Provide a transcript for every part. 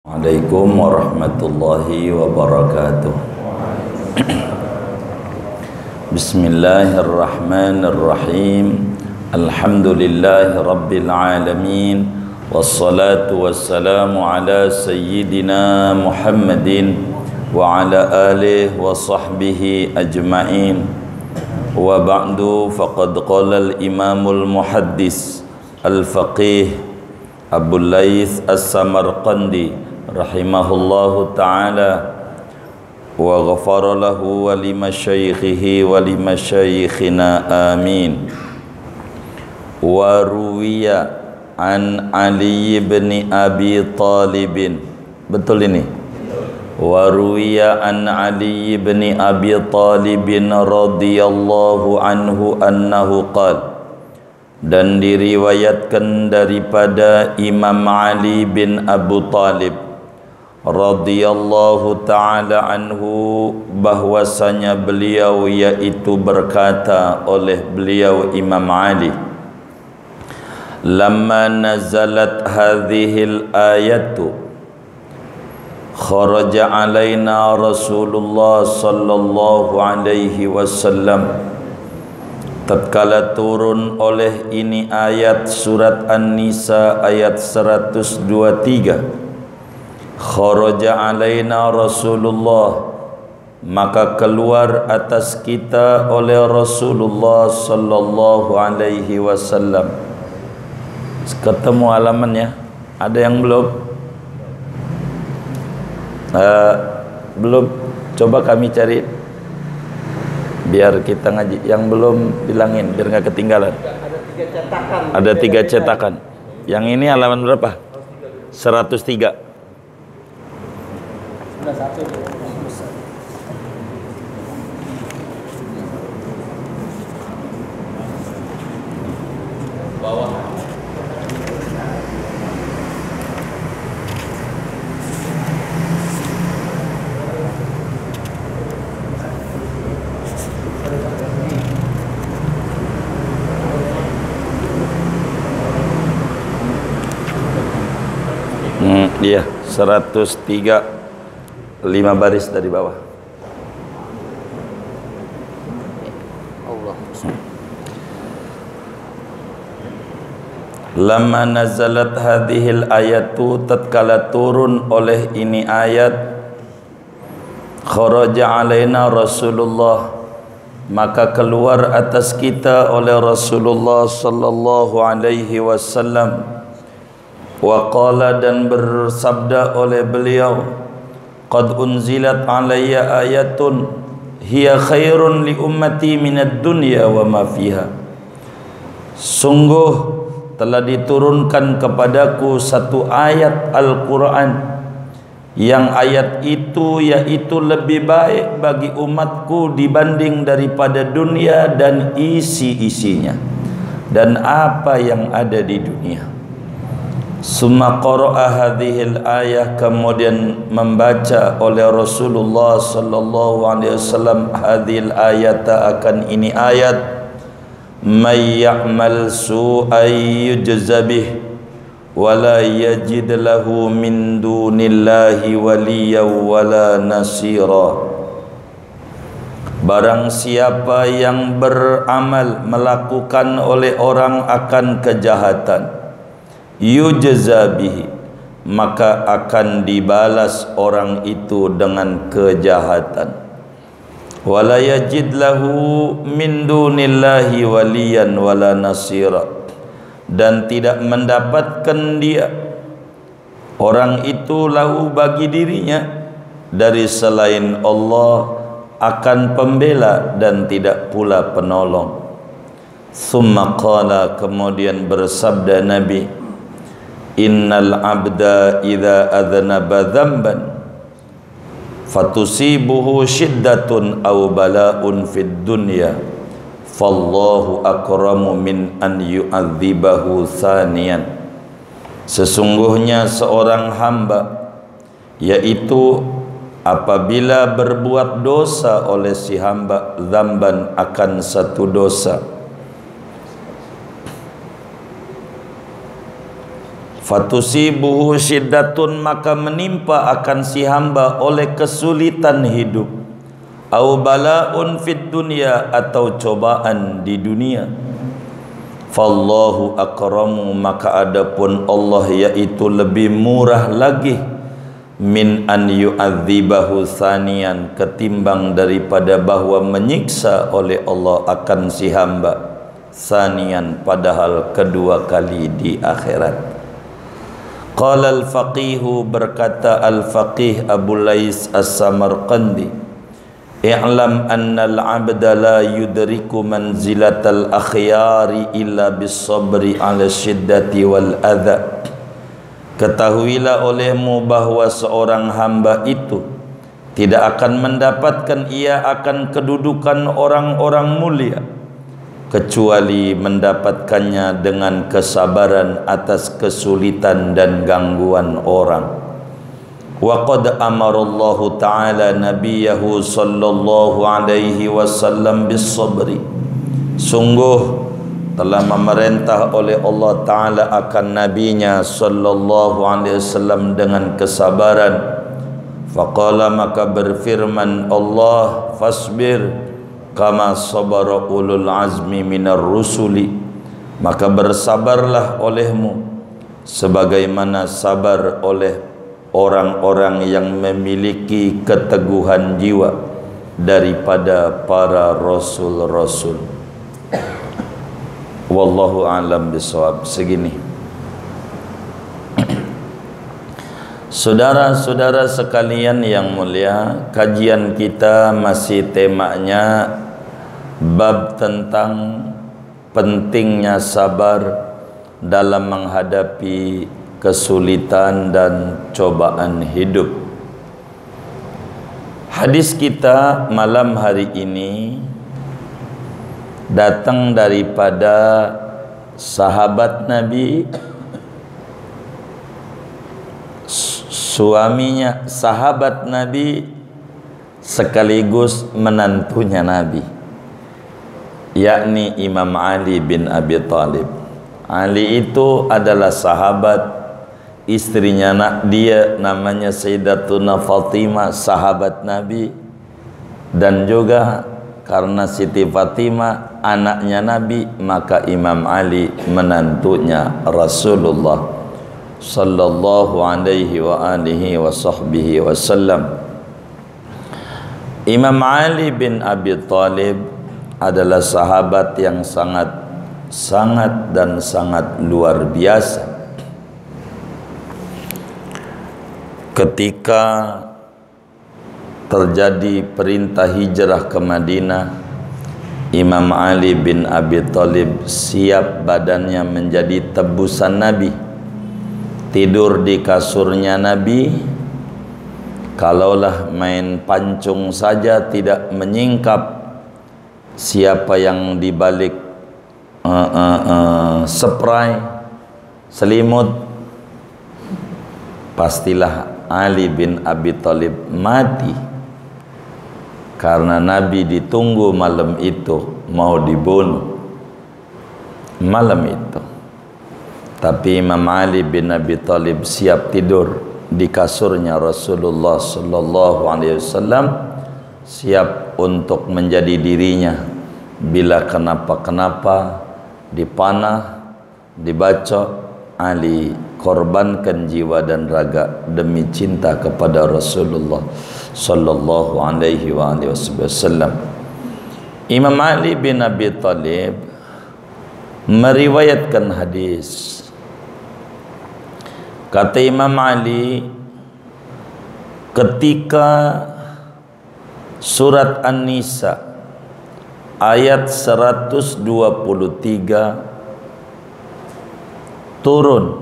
Assalamualaikum warahmatullahi wabarakatuh. Bismillahirrahmanirrahim. Alhamdulillahi rabbil alamin. Wassalatu wassalamu ala sayyidina Muhammadin wa ala alihi wa sahbihi ajma'in. Wa ba'du, faqad qala al-imamul muhaddis al-faqih Abu Laith as-Samarqandi rahimahullahu ta'ala wa ghafara lahu wa limasyaikhihi wa limasyayikhina amin. Wa ruwiya an Ali bin Abi Talib, betul ini? Wa ruwiya an Ali bin Abi Talib radhiyallahu anhu annahu qala, dan diriwayatkan daripada Imam Ali bin Abu Talib radhiyallahu ta'ala anhu bahwasanya beliau yaitu berkata oleh beliau Imam Ali, lamma nazalat hadhil ayatu kharaja alaina Rasulullah sallallahu alaihi wasallam, tatkala turun oleh ini ayat surat An-Nisa ayat 123, kharaja alaina Rasulullah, maka keluar atas kita oleh Rasulullah sallallahu alaihi wasallam. Ketemu halamannya? Ada yang belum? Belum? Coba kami cari biar kita ngaji. Yang belum bilangin biar nggak ketinggalan. Ada 3 cetakan. Yang ini halaman berapa? 103. Bawah. Iya, 103, 5 baris dari bawah. Allah. Lamma nazalat hadhil ayatu, tatkala turun oleh ini ayat, kharaja alaina Rasulullah, maka keluar atas kita oleh Rasulullah sallallahu alaihi wasallam. Wa qala, dan bersabda oleh beliau, qad unzilat alayya ayatun hiya khairun li ummati minad dunya wa ma fiha, sungguh telah diturunkan kepadaku satu ayat Al-Quran yang ayat itu yaitu lebih baik bagi umatku dibanding daripada dunia dan isi-isinya dan apa yang ada di dunia. Summa qara'a hadhil ayah, kemudian membaca oleh Rasulullah sallallahu alaihi wasallam hadhil ayata, akan ini ayat, may ya'mal su'an yujza bih wa la yajid lahu min dunillahi waliyyan wala nasira. Barang siapa yang beramal melakukan oleh orang akan kejahatan, yujza bihi, maka akan dibalas orang itu dengan kejahatan. Wala yajid lahu min dunillahi waliyan wala nasira, dan tidak mendapatkan dia orang itu lahu bagi dirinya dari selain Allah akan pembela dan tidak pula penolong. Summa qala, kemudian bersabda Nabi, innal abda idza adznaba dzamban fatusibuhu shiddatun aw bala'un fid dunya fallahu akramu min an yu'adzibahu thaniyan. Sesungguhnya seorang hamba, yaitu apabila berbuat dosa oleh si hamba, dzamban, akan satu dosa, Fatusibuhu syiddatun, maka menimpa akan si hamba oleh kesulitan hidup, au balaun fid dunya, atau cobaan di dunia. Fallahu akramu, maka adapun Allah yaitu lebih murah lagi, min an yu'adzibahu thaniyan, ketimbang daripada bahwa menyiksa oleh Allah akan si hamba thaniyan, padahal kedua kali di akhirat. Qala al-faqihu, berkata al-faqih Abu Lais as-Samarqandi, i'lam anna al-'abda la yudriku manzilatal akhyari illa bis-sabri 'ala syiddati wal adha. Ketahuilah olehmu bahwa seorang hamba itu tidak akan mendapatkan ia akan kedudukan orang-orang mulia kecuali mendapatkannya dengan kesabaran atas kesulitan dan gangguan orang. Wa qad amarallahu ta'ala nabiyahu sallallahu alaihi wasallam bis-sabri. Sungguh telah memerintah oleh Allah Ta'ala akan nabinya sallallahu alaihi wasallam dengan kesabaran. Faqala, maka berfirman Allah, fasbir kama sabara ulul azmi minar rusuli, maka bersabarlah olehmu sebagaimana sabar oleh orang-orang yang memiliki keteguhan jiwa daripada para rasul-rasul. Wallahu a'lam bishawab. Segini. Saudara-saudara sekalian yang mulia, kajian kita masih temanya bab tentang pentingnya sabar dalam menghadapi kesulitan dan cobaan hidup. Hadis kita malam hari ini datang daripada sahabat Nabi, suaminya sahabat Nabi sekaligus menantunya Nabi, yakni Imam Ali bin Abi Thalib. Ali itu adalah sahabat, istrinya dia namanya Sayyidatuna Fatimah, sahabat Nabi, dan juga karena Siti Fatimah anaknya Nabi, maka Imam Ali menantunya Rasulullah sallallahu alaihi wa alihi wa sahbihi wasallam. Imam Ali bin Abi Thalib adalah sahabat yang sangat dan sangat luar biasa. Ketika terjadi perintah hijrah ke Madinah, Imam Ali bin Abi Thalib siap badannya menjadi tebusan Nabi, tidur di kasurnya Nabi. Kalaulah main pancung saja tidak menyingkap siapa yang dibalik spray selimut, pastilah Ali bin Abi Thalib mati, karena Nabi ditunggu malam itu mau dibunuh malam itu. Tapi Imam Ali bin Abi Thalib siap tidur di kasurnya Rasulullah sallallahu alaihi wasallam, siap untuk menjadi dirinya bila kenapa-kenapa, dipanah, dibacok, Ali korbankan jiwa dan raga demi cinta kepada Rasulullah sallallahu alaihi wasallam. Imam Ali bin Abi Thalib meriwayatkan hadis. Kata Imam Ali, ketika surat An-Nisa ayat 123 turun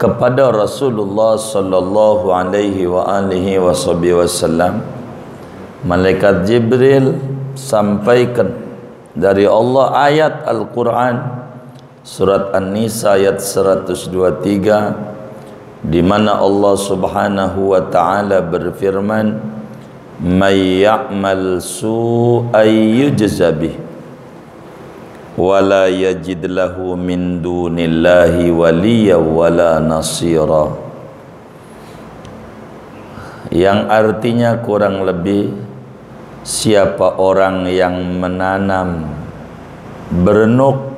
kepada Rasulullah sallallahu alaihi wa alihi wasallam, malaikat Jibril sampaikan dari Allah ayat Al-Quran surat An-Nisa ayat 123, di mana Allah Subhanahu wa taala berfirman, "May ya'mal su'an yujza bih wala yajid lahu min dunillahi waliya wala nasira, yang artinya kurang lebih siapa orang yang menanam berenuk,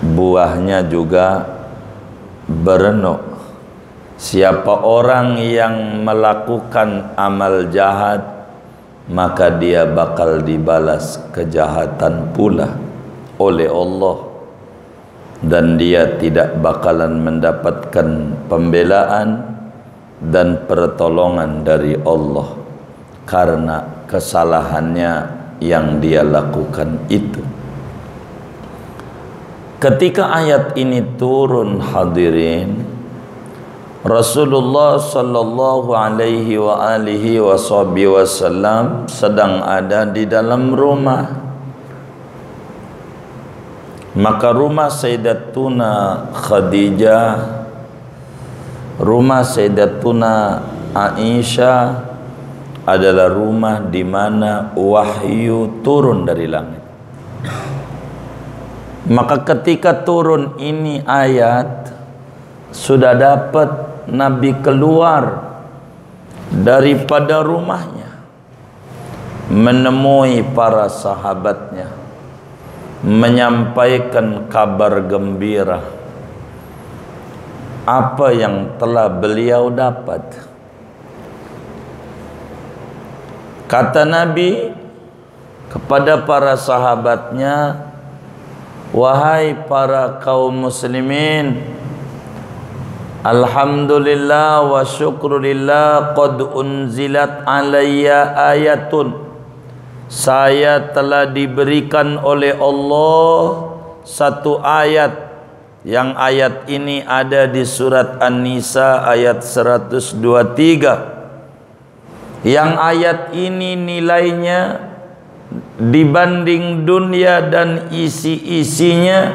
buahnya juga berenuk. Siapa orang yang melakukan amal jahat, maka dia bakal dibalas kejahatan pula oleh Allah, dan dia tidak bakalan mendapatkan pembelaan dan pertolongan dari Allah karena kesalahannya yang dia lakukan itu. Ketika ayat ini turun, hadirin, Rasulullah sallallahu alaihi wa alihi wasallam sedang ada di dalam rumah. Maka rumah Sayyidatuna Khadijah, rumah Sayyidatuna Aisyah adalah rumah di mana wahyu turun dari langit. Maka ketika turun ini ayat, sudah dapat Nabi keluar daripada rumahnya, menemui para sahabatnya, menyampaikan kabar gembira apa yang telah beliau dapat. Kata Nabi kepada para sahabatnya, wahai para kaum muslimin, alhamdulillah wa syukrulillah qad unzilat alayya ayatun, saya telah diberikan oleh Allah satu ayat, yang ayat ini ada di surat An-Nisa ayat 123, yang ayat ini nilainya dibanding dunia dan isi-isinya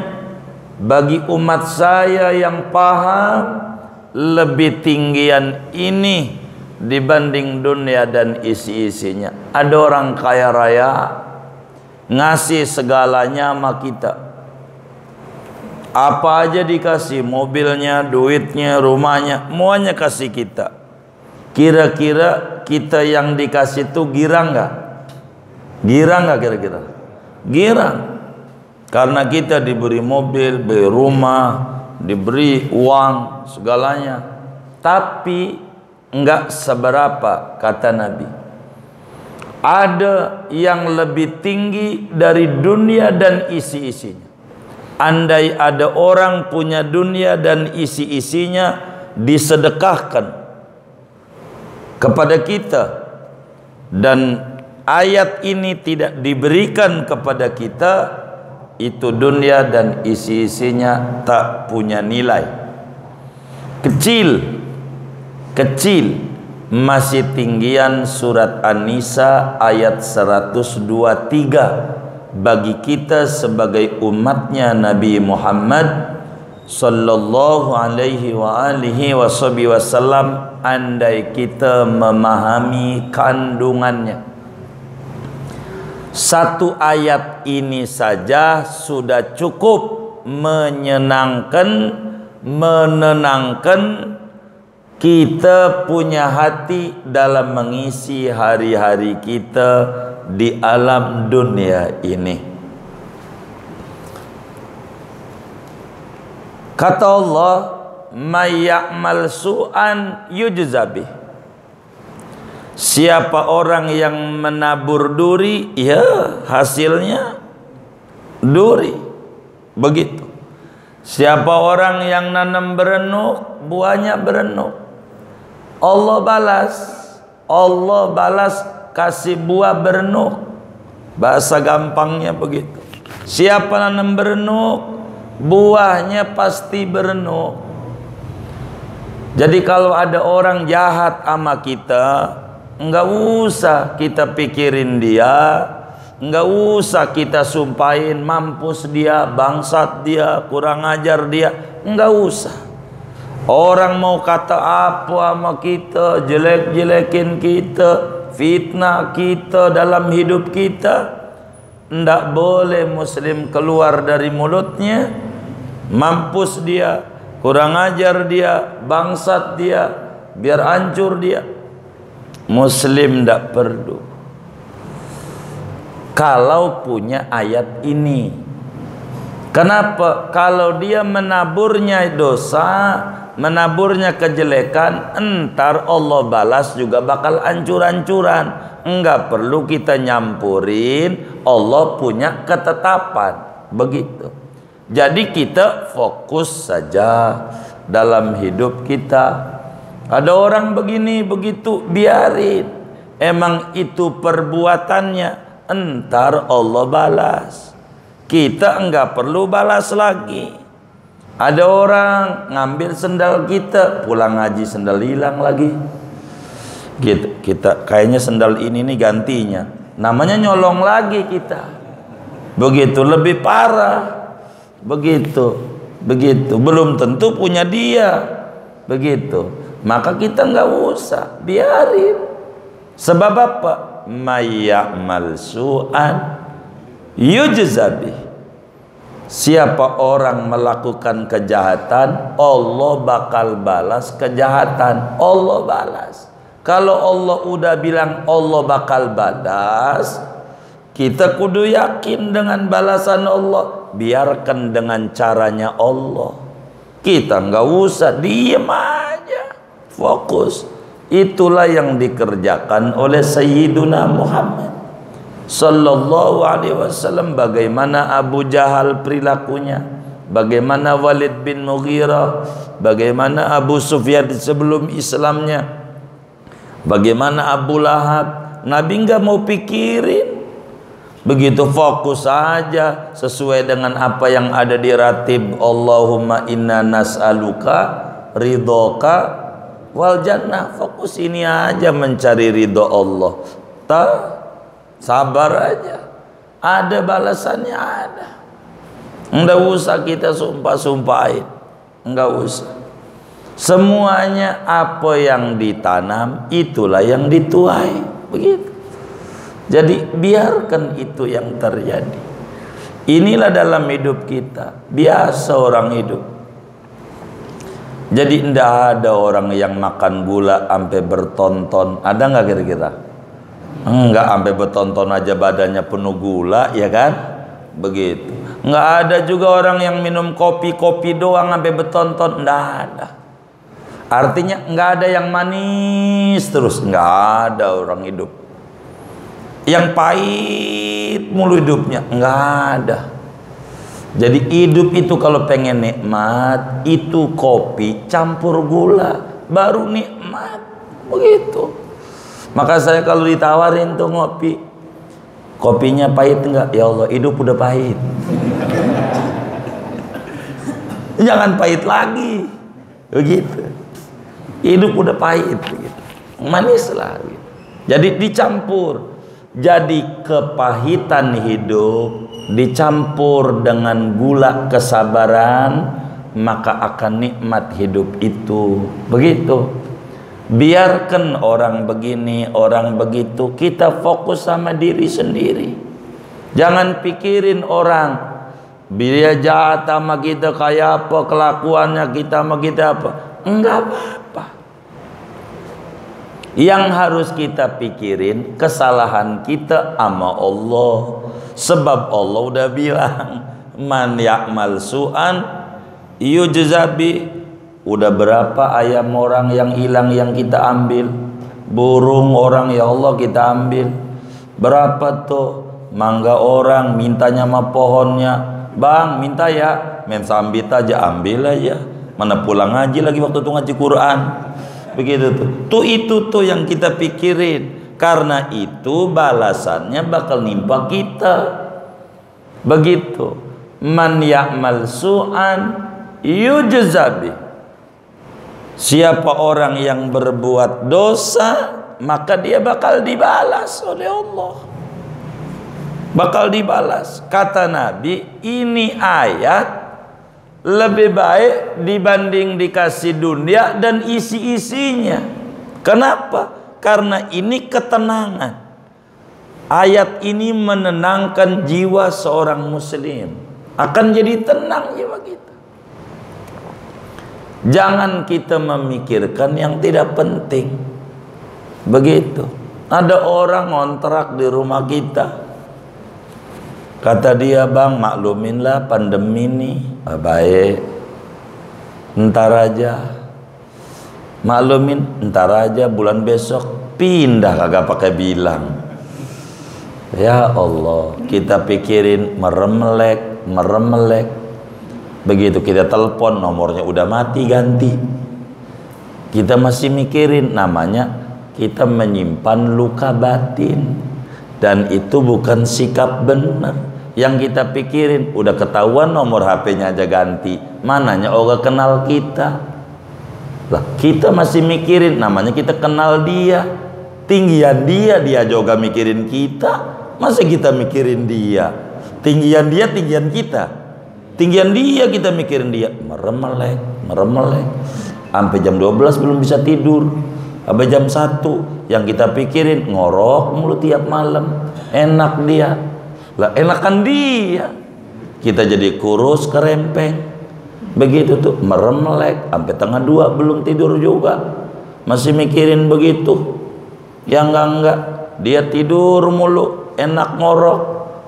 bagi umat saya yang paham lebih tinggian ini dibanding dunia dan isi-isinya. Ada orang kaya raya ngasih segalanya sama kita, apa aja dikasih, mobilnya, duitnya, rumahnya, semuanya kasih kita. Kira-kira kita yang dikasih itu girang nggak? Girang nggak kira-kira? Girang. Karena kita diberi mobil, beri rumah, diberi uang, segalanya. Tapi enggak seberapa, kata Nabi. Ada yang lebih tinggi dari dunia dan isi-isinya. Andai ada orang punya dunia dan isi-isinya disedekahkan kepada kita, dan ayat ini tidak diberikan kepada kita, itu dunia dan isi-isinya tak punya nilai. Kecil, masih tinggian surat An-Nisa ayat 123 bagi kita sebagai umatnya Nabi Muhammad sallallahu alaihi wa alihi wasallam, andai kita memahami kandungannya. Satu ayat ini saja sudah cukup menenangkan kita punya hati dalam mengisi hari-hari kita di alam dunia ini. Kata Allah, may ya'mal su'an yujzabih. Siapa orang yang menabur duri, ya hasilnya duri. Begitu. Siapa orang yang nanam berenuk, buahnya berenuk. Allah balas kasih buah berenuk. Bahasa gampangnya begitu. Siapa nanam berenuk, buahnya pasti berenuk. Jadi kalau ada orang jahat sama kita, enggak usah kita pikirin dia, enggak usah kita sumpahin mampus dia, bangsat dia, kurang ajar dia, enggak usah. Orang mau kata apa sama kita, jelek-jelekin kita, fitnah kita dalam hidup kita, Ndak boleh muslim keluar dari mulutnya, mampus dia, kurang ajar dia, bangsat dia, biar hancur dia. Muslim ndak perlu. Kalau punya ayat ini. Kenapa? Kalau dia menaburnya dosa, menaburnya kejelekan, entar Allah balas juga bakal hancur-hancuran. Enggak perlu kita nyampurin, Allah punya ketetapan. Begitu. Jadi kita fokus saja dalam hidup kita. Ada orang begini, begitu, biarin. Emang itu perbuatannya, entar Allah balas. Kita enggak perlu balas lagi. Ada orang ngambil sendal kita, pulang ngaji sendal hilang lagi. Gitu. Kita kayaknya sendal ini nih gantinya. Namanya nyolong lagi kita. Begitu, lebih parah. Begitu. Begitu. Belum tentu punya dia. Begitu. Maka kita enggak usah, biarin. Sebab apa? Mayyamal su'an yujzabi. Siapa orang melakukan kejahatan, Allah bakal balas kejahatan. Allah balas. Kalau Allah udah bilang Allah bakal balas, kita kudu yakin dengan balasan Allah. Biarkan dengan caranya Allah. Kita nggak usah diem aja, fokus. Itulah yang dikerjakan oleh Sayyiduna Muhammad Sallallahu Alaihi Wasallam. Bagaimana Abu Jahal perilakunya, bagaimana Walid bin Mughirah, bagaimana Abu Sufyan sebelum Islamnya, bagaimana Abu Lahab. Nabi nggak mau pikirin, begitu fokus saja sesuai dengan apa yang ada di ratib. Allahumma inna nas'aluka ridhoka wal jannah. Fokus ini aja, mencari ridho Allah. Sabar aja, ada balasannya, ada. Enggak usah kita sumpah-sumpahin, enggak usah. Semuanya apa yang ditanam, itulah yang dituai. Begitu. Jadi biarkan itu yang terjadi. Inilah dalam hidup kita, biasa orang hidup. Jadi tidak ada orang yang makan gula sampai bertonton. Ada nggak kira-kira? Enggak, sampai bertonton aja badannya penuh gula, ya kan? Begitu. Enggak ada juga orang yang minum kopi doang sampai bertonton. Enggak ada. Artinya enggak ada yang manis terus. Enggak ada orang hidup yang pahit mulu hidupnya. Enggak ada. Jadi hidup itu kalau pengen nikmat, itu kopi campur gula baru nikmat. Begitu. Maka saya kalau ditawarin tuh ngopi, kopinya pahit enggak? Ya Allah, hidup udah pahit. Jangan pahit lagi. Begitu. Hidup udah pahit begitu. Manis lah gitu. Jadi dicampur. Jadi kepahitan hidup dicampur dengan gula kesabaran, maka akan nikmat hidup itu. Begitu. Biarkan orang begini, orang begitu, kita fokus sama diri sendiri. Jangan pikirin orang, dia jahat sama kita kayak apa, kelakuannya kita sama kita apa. Enggak apa-apa. Yang harus kita pikirin kesalahan kita sama Allah. Sebab Allah udah bilang, man ya'mal su'an yujzabi. Udah berapa ayam orang yang hilang yang kita ambil, burung orang ya Allah kita ambil. Berapa tuh mangga orang mintanya sama pohonnya, bang minta ya, sambit aja, ambil aja. Mana pulang ngaji lagi waktu itu ngaji Quran. Begitu tuh. Itu tuh yang kita pikirin. Karena itu balasannya bakal nimpa kita. Begitu. Man ya'mal su'an yujzabi. Siapa orang yang berbuat dosa, maka dia bakal dibalas oleh Allah. Bakal dibalas. Kata Nabi, ini ayat lebih baik dibanding dikasih dunia dan isi-isinya. Kenapa? Karena ini ketenangan. Ayat ini menenangkan jiwa seorang muslim. Akan jadi tenang jiwa kita. Jangan kita memikirkan yang tidak penting. Begitu. Ada orang ngontrak di rumah kita. Kata dia, bang, makluminlah pandemi ini. Baik. Ntar aja. Maklumin, ntar aja, bulan besok pindah, kagak pakai bilang. Ya Allah, kita pikirin meremelek. Begitu kita telepon, nomornya udah mati, ganti. Kita masih mikirin, namanya kita menyimpan luka batin. Dan itu bukan sikap benar. Yang kita pikirin, udah ketahuan nomor HP-nya aja ganti. Mananya orang kenal kita. Lah, kita masih mikirin, namanya kita kenal dia. Tinggian dia juga mikirin kita. Masa kita mikirin dia? Tinggian dia, tinggian kita. Tinggian dia, kita mikirin dia. Meremelek. Sampai jam 12 belum bisa tidur. Sampai jam 1 yang kita pikirin ngorok mulu tiap malam. Enak dia. Lah, enakan dia. Kita jadi kurus, kerempeng. Begitu tuh, meremelek. Sampai tengah 2 belum tidur juga. Masih mikirin begitu. Ya enggak. Dia tidur mulu. Enak ngorok,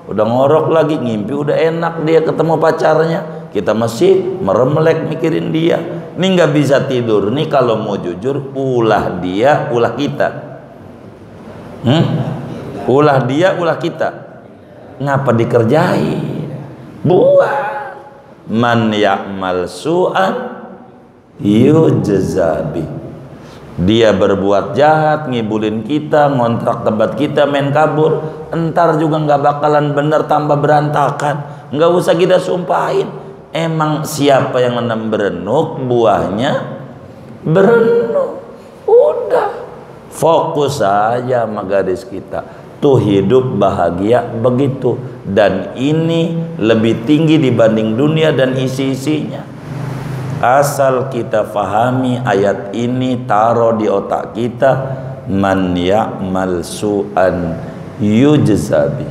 udah ngorok lagi, ngimpi udah enak dia ketemu pacarnya. Kita masih meremelek mikirin dia. Ini nggak bisa tidur. Nih kalau mau jujur, ulah dia, ulah kita. Ulah dia, ulah kita. Ngapa dikerjai? Buat. Man ya'mal su'an yujzabi. Dia berbuat jahat, ngibulin kita, ngontrak tempat kita, main kabur, entar juga nggak bakalan bener, tambah berantakan. Nggak usah kita sumpahin. Emang siapa yang nanam berenuk, buahnya berenuk. Udah, fokus aja sama gadis kita. Tuh hidup bahagia begitu. Dan ini lebih tinggi dibanding dunia dan isi-isinya. Asal kita fahami ayat ini, taruh di otak kita, man ya'mal su'an yujzabi.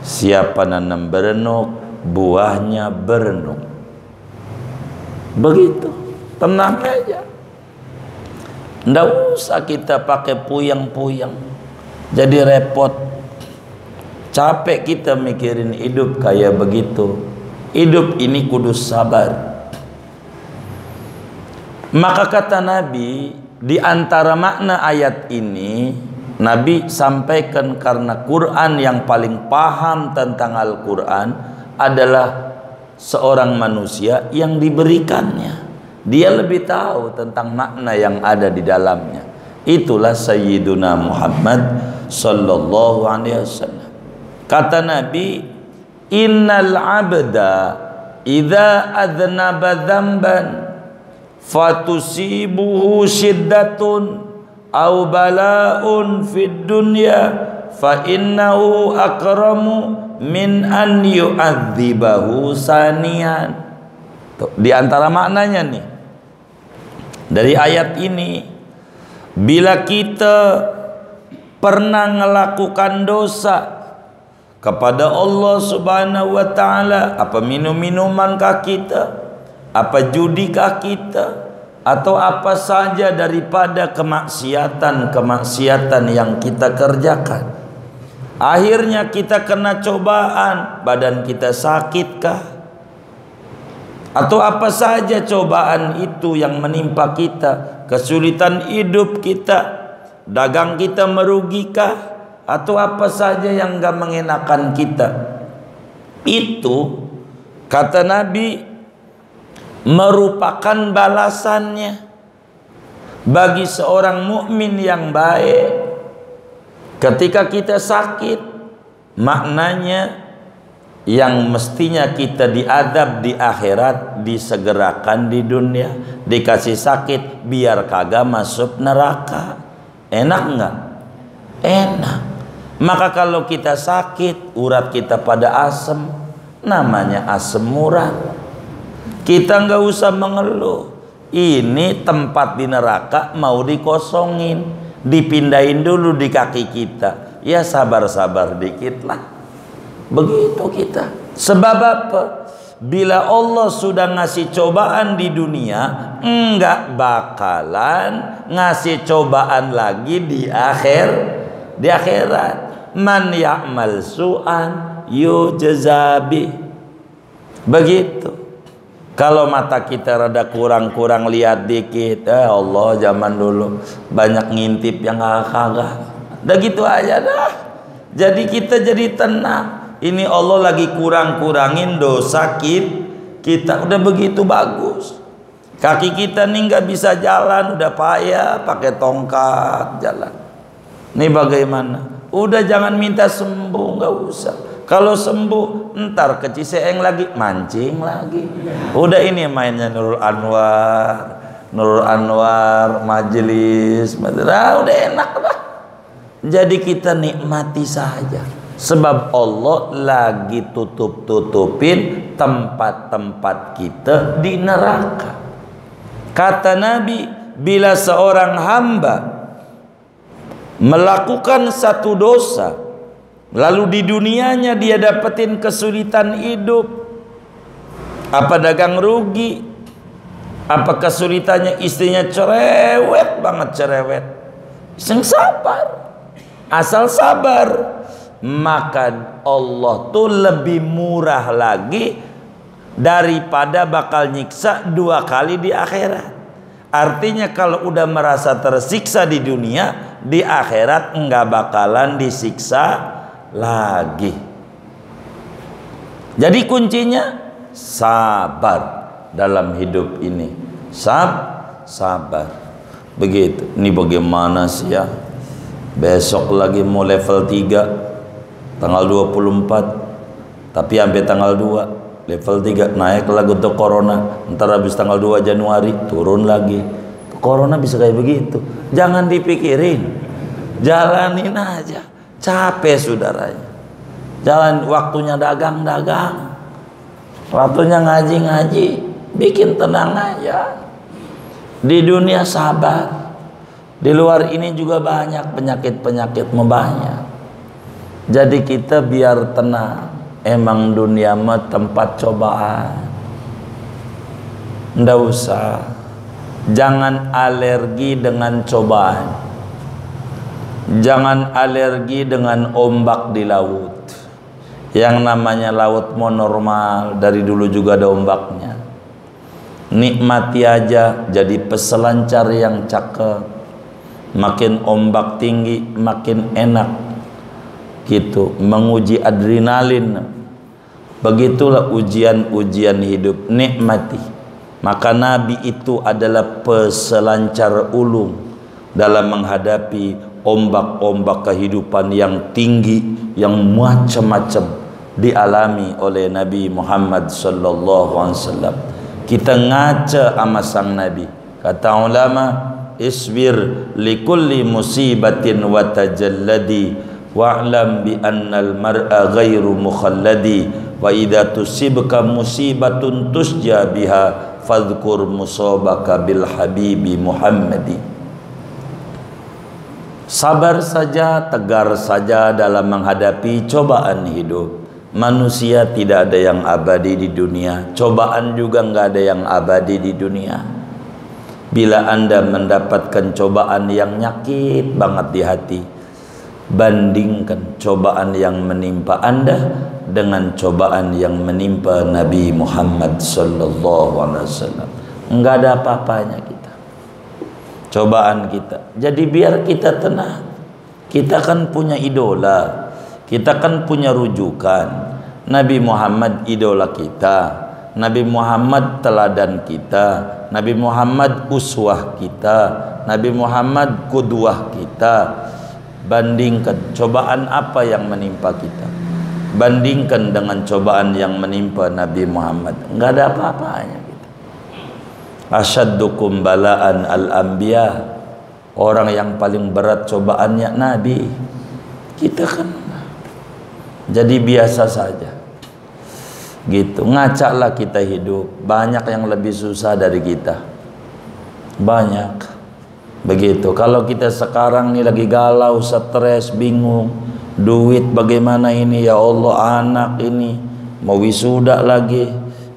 Siapa nanam berenuk, buahnya berenuk. Begitu, tenang aja. Nggak usah kita pakai puyang-puyang, jadi repot. Capek kita mikirin hidup kayak begitu. Hidup ini kudus sabar. Maka kata Nabi, di antara makna ayat ini, Nabi sampaikan karena Quran yang paling paham tentang Al-Quran adalah seorang manusia yang diberikannya. Dia lebih tahu tentang makna yang ada di dalamnya. Itulah Sayyiduna Muhammad sallallahu alaihi wasallam. Kata Nabi, innal abda idza adznaba dzamban fatusibuhu syiddatun aw bala'un fid dunya fa innahu akramu min an yu'adzibahu saniyan. Di antara maknanya nih dari ayat ini, bila kita pernah melakukan dosa kepada Allah Subhanahu wa taala, apa minum-minumankah kita, apa judikah kita, atau apa saja daripada kemaksiatan-kemaksiatan yang kita kerjakan, akhirnya kita kena cobaan, badan kita sakitkah, atau apa saja cobaan itu yang menimpa kita, kesulitan hidup kita, dagang kita merugikah, atau apa saja yang gak mengenakan kita, itu kata Nabi merupakan balasannya bagi seorang mukmin yang baik. Ketika kita sakit, maknanya yang mestinya kita diadab di akhirat disegerakan di dunia, dikasih sakit biar kagak masuk neraka. Enak nggak? Enak. Maka kalau kita sakit, urat kita pada asem, namanya asem urat. Kita nggak usah mengeluh. Ini tempat di neraka mau dikosongin, dipindahin dulu di kaki kita. ya sabar-sabar dikit lah. Begitu kita. Sebab apa? Bila Allah sudah ngasih cobaan di dunia, enggak bakalan ngasih cobaan lagi di akhirat. Man ya'mal su'an yujzabi. Begitu. Kalau mata kita rada kurang-kurang lihat dikit, Allah zaman dulu banyak ngintip yang kagak. Udah gitu aja dah. Jadi kita jadi tenang. Ini Allah lagi kurang-kurangin dosa kita. Udah begitu bagus. Kaki kita nih nggak bisa jalan, udah payah pakai tongkat jalan. Ini bagaimana? Udah jangan minta sembuh, nggak usah. Kalau sembuh, ntar ke Ciseeng lagi, mancing lagi. Udah ini mainnya Nurul Anwar, majelis, udah enak lah. Jadi kita nikmati saja. Sebab Allah lagi tutupin tempat-tempat kita di neraka. Kata Nabi, bila seorang hamba melakukan satu dosa, lalu di dunianya dia dapetin kesulitan hidup, apa dagang rugi, apa kesulitannya istrinya cerewet banget, sabar, asal sabar, maka Allah tuh lebih murah lagi daripada bakal nyiksa 2 kali di akhirat. Artinya kalau udah merasa tersiksa di dunia, di akhirat enggak bakalan disiksa lagi. Jadi kuncinya sabar dalam hidup ini. Sabar. Begitu. Ini bagaimana sih ya? Besok lagi mau level 3 tanggal 24, tapi sampai tanggal 2 level 3 naik lagi untuk corona. Ntar habis tanggal 2 Januari turun lagi. Corona bisa kayak begitu. Jangan dipikirin, jalanin aja. Capek saudaranya. Jalan, waktunya dagang, waktunya ngaji, bikin tenang aja. Di dunia sabar. Di luar ini juga banyak penyakit banyak. Jadi kita biar tenang. Emang dunia mah tempat cobaan. Nggak usah. Jangan alergi dengan cobaan. Jangan alergi dengan ombak di laut. Yang namanya laut mau normal, dari dulu juga ada ombaknya. Nikmati aja, jadi peselancar yang cakep. Makin ombak tinggi, makin enak. Gitu, menguji adrenalin. Begitulah ujian-ujian hidup, nikmati. Maka Nabi itu adalah peselancar ulung dalam menghadapi ombak-ombak kehidupan yang tinggi, yang macam-macam dialami oleh Nabi Muhammad sallallahu alaihi wasallam. Kita ngaca sama sang Nabi. Kata ulama, isbir likulli musibatin wa tajalladi wa'lam bi annal mar'a ghairu mukhalladi wa idza tusibka musibatun tusja biha fadhkur musabaka bil habibi Muhammadi. Sabar saja, tegar saja dalam menghadapi cobaan hidup. Manusia tidak ada yang abadi di dunia, cobaan juga nggak ada yang abadi di dunia. Bila Anda mendapatkan cobaan yang nyakit banget di hati, bandingkan cobaan yang menimpa Anda dengan cobaan yang menimpa Nabi Muhammad sallallahu alaihi wasallam. Enggak ada apa-apanya kita. Cobaan kita. Jadi biar kita tenang. Kita kan punya idola. Kita kan punya rujukan. Nabi Muhammad idola kita. Nabi Muhammad teladan kita. Nabi Muhammad uswah kita. Nabi Muhammad qudwah kita. Bandingkan cobaan apa yang menimpa kita, bandingkan dengan cobaan yang menimpa Nabi Muhammad. Enggak ada apa-apanya kita. Asyaddukum balaan al-anbiya. Orang yang paling berat cobaannya Nabi. Kita kan jadi biasa saja. Gitu, ngacaklah kita hidup. Banyak yang lebih susah dari kita. Banyak. Begitu. Kalau kita sekarang nih lagi galau, stres, bingung, duit bagaimana ini ya Allah, anak ini mau wisuda lagi,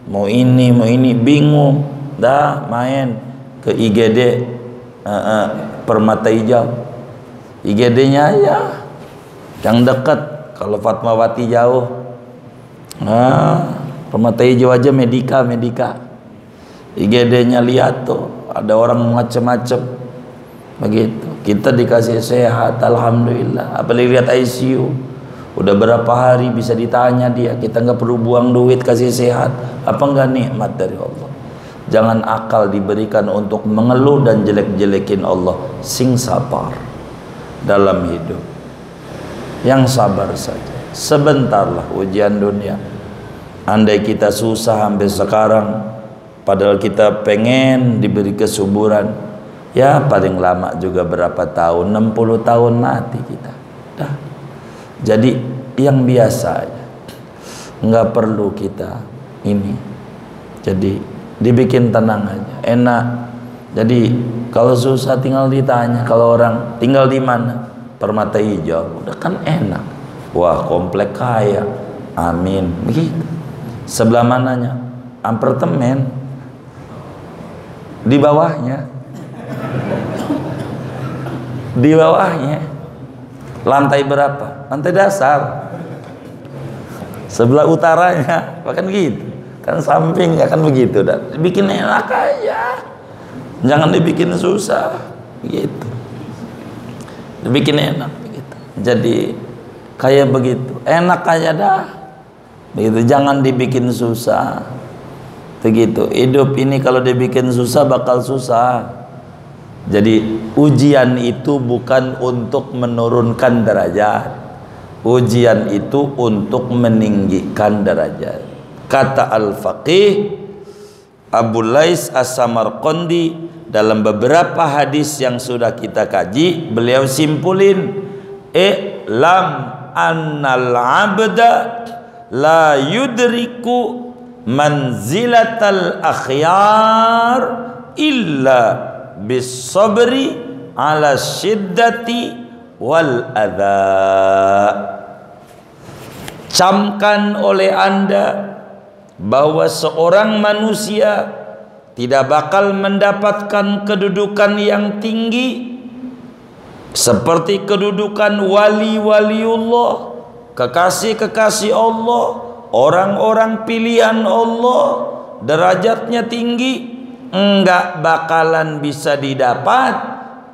mau ini bingung, dah main ke IGD Permata Hijau, IGD-nya ya yang dekat. Kalau Fatmawati jauh, Permata Hijau aja Medika, IGD-nya lihat tuh ada orang macam-macam begitu. Kita dikasih sehat, alhamdulillah. Apalagi lihat ICU, udah berapa hari bisa ditanya dia, kita nggak perlu buang duit, kasih sehat. Apa enggak nikmat dari Allah? Jangan akal diberikan untuk mengeluh dan jelek-jelekin Allah. Sing sabar dalam hidup, yang sabar saja. Sebentarlah ujian dunia. Andai kita susah sampai sekarang, padahal kita pengen diberi kesuburan, ya paling lama juga berapa tahun, 60 tahun mati kita. Dah. Jadi yang biasa aja, nggak perlu kita ini. Jadi dibikin tenang aja, enak. Jadi kalau susah tinggal ditanya, kalau orang tinggal di mana, Permata Hijau, udah kan enak. Wah komplek kaya, amin, begitu. Sebelah mananya? Apartemen. Di bawahnya, lantai berapa? Lantai dasar. Sebelah utaranya, bahkan gitu. Kan samping ya kan begitu, dan bikin enak aja. Jangan dibikin susah, gitu. Dibikin enak, begitu. Jadi kayak begitu, enak aja dah. Begitu, jangan dibikin susah. Begitu, hidup ini kalau dibikin susah bakal susah. Jadi ujian itu bukan untuk menurunkan derajat, ujian itu untuk meninggikan derajat. Kata Al-Faqih Abu Lais As-Samarqandi dalam beberapa hadis yang sudah kita kaji, beliau simpulin, lam annal abda la yudriku manzilatal akhyar illa bis sabri ala syiddati wal adha. Camkan oleh Anda bahwa seorang manusia tidak bakal mendapatkan kedudukan yang tinggi seperti kedudukan wali-waliullah, kekasih-kekasih Allah, orang-orang pilihan Allah, derajatnya tinggi, enggak bakalan bisa didapat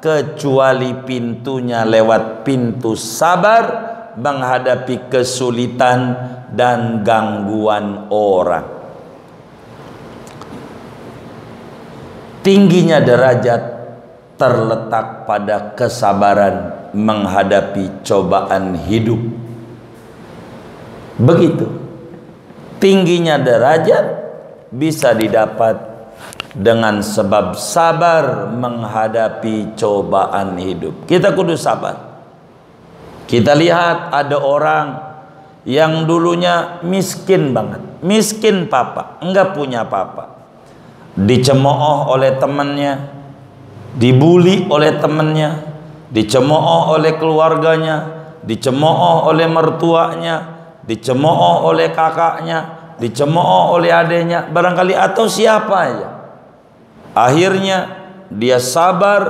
kecuali pintunya lewat pintu sabar menghadapi kesulitan dan gangguan orang. Tingginya derajat terletak pada kesabaran menghadapi cobaan hidup. Begitu. Tingginya derajat bisa didapat dengan sebab sabar menghadapi cobaan hidup. Kita kudu sabar. Kita lihat ada orang yang dulunya miskin banget, miskin papa, enggak punya apa-apa, dicemooh oleh temannya, dibully oleh temannya, dicemooh oleh keluarganya, dicemooh oleh mertuanya, dicemooh oleh kakaknya, dicemooh oleh adiknya, barangkali atau siapa aja. Akhirnya dia sabar,